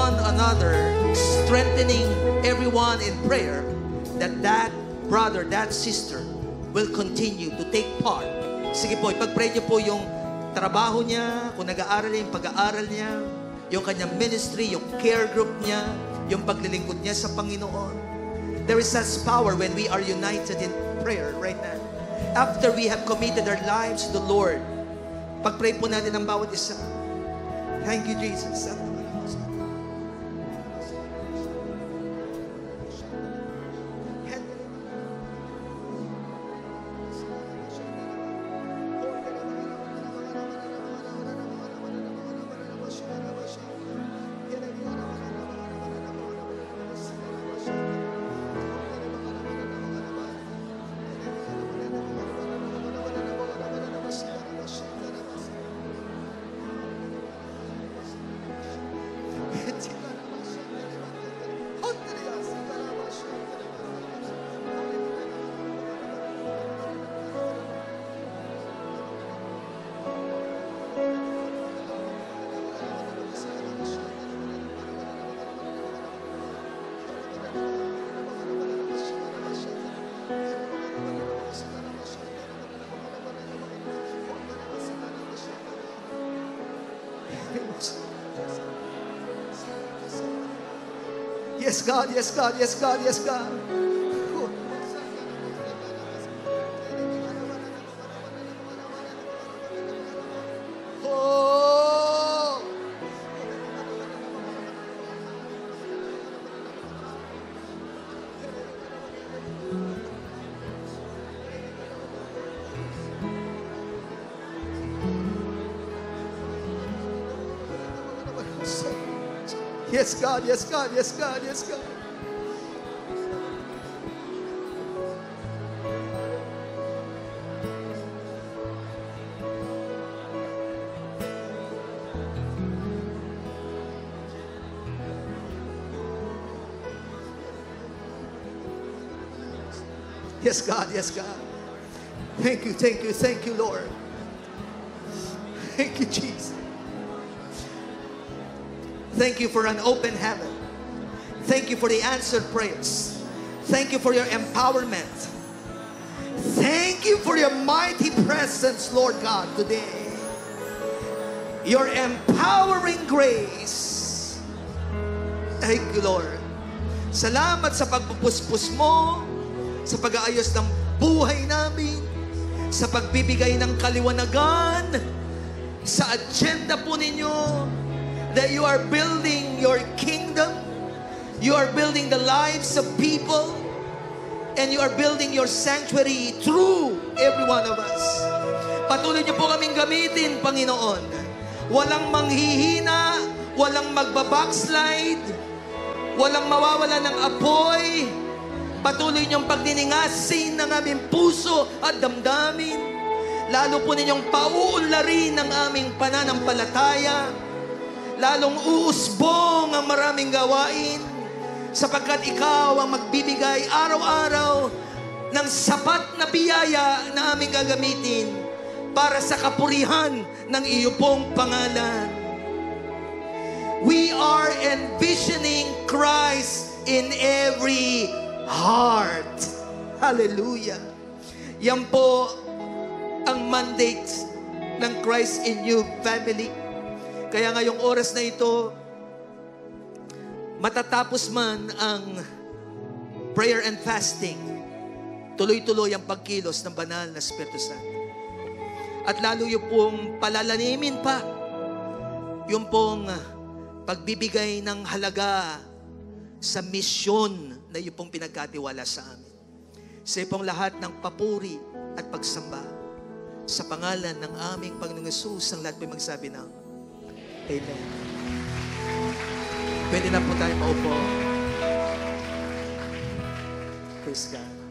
one another, strengthening everyone in prayer, that brother, that sister will continue to take part. Sige po, ipag-pray niyo po yung trabaho niya, kung nag-aaral niya, yung pag-aaral niya, yung kanyang ministry, yung care group niya, yung paglilingkod niya sa Panginoon. There is such power when we are united in prayer right now. After we have committed our lives to the Lord, pag-pray po natin ang bawat isa. Thank you, Jesus. Yes, God, yes, God, yes, God, yes, God. Oh. Yes, God, yes, God, yes, God, yes, God. Yes, God, yes, God. Thank you, thank you, thank you, Lord. Thank you, Jesus. Thank you for an open heaven. Thank you for the answered prayers. Thank you for your empowerment. Thank you for your mighty presence, Lord God, today. Your empowering grace. Thank you, Lord. Salamat sa pagpupuspos mo, sa pag-aayos ng buhay namin, sa pagbibigay ng kaliwanagan, sa agenda po ninyo, that you are building your kingdom, you are building the lives of people, and you are building your sanctuary through every one of us. Patuloy niyo po kaming gamitin, Panginoon. Walang manghihina, walang magbabackslide, walang mawawala ng apoy. Patuloy niyong pagniningasin ng aming puso at damdamin. Lalo po ninyong pauunlarin ng aming pananampalataya. Lalong uusbong ang maraming gawain, sapagkat ikaw ang magbibigay araw-araw ng sapat na biyaya na aming gagamitin para sa kapurihan ng iyo pong pangalan. We are envisioning Christ in every heart. Hallelujah. Yan po ang mandate ng Christ in You family. Kaya ngayong oras na ito, matatapos man ang prayer and fasting, tuloy-tuloy ang pagkilos ng banal na Espiritu Santo. At lalo yung pong palalanimin pa, yung pong pagbibigay ng halaga sa misyon na yung pong pinagkatiwala sa amin. Sa pong lahat ng papuri at pagsamba, sa pangalan ng aming Panginoong Hesus, ang lahat may magsabi ng Amen. Pwede na po tayo maupo. Praise God.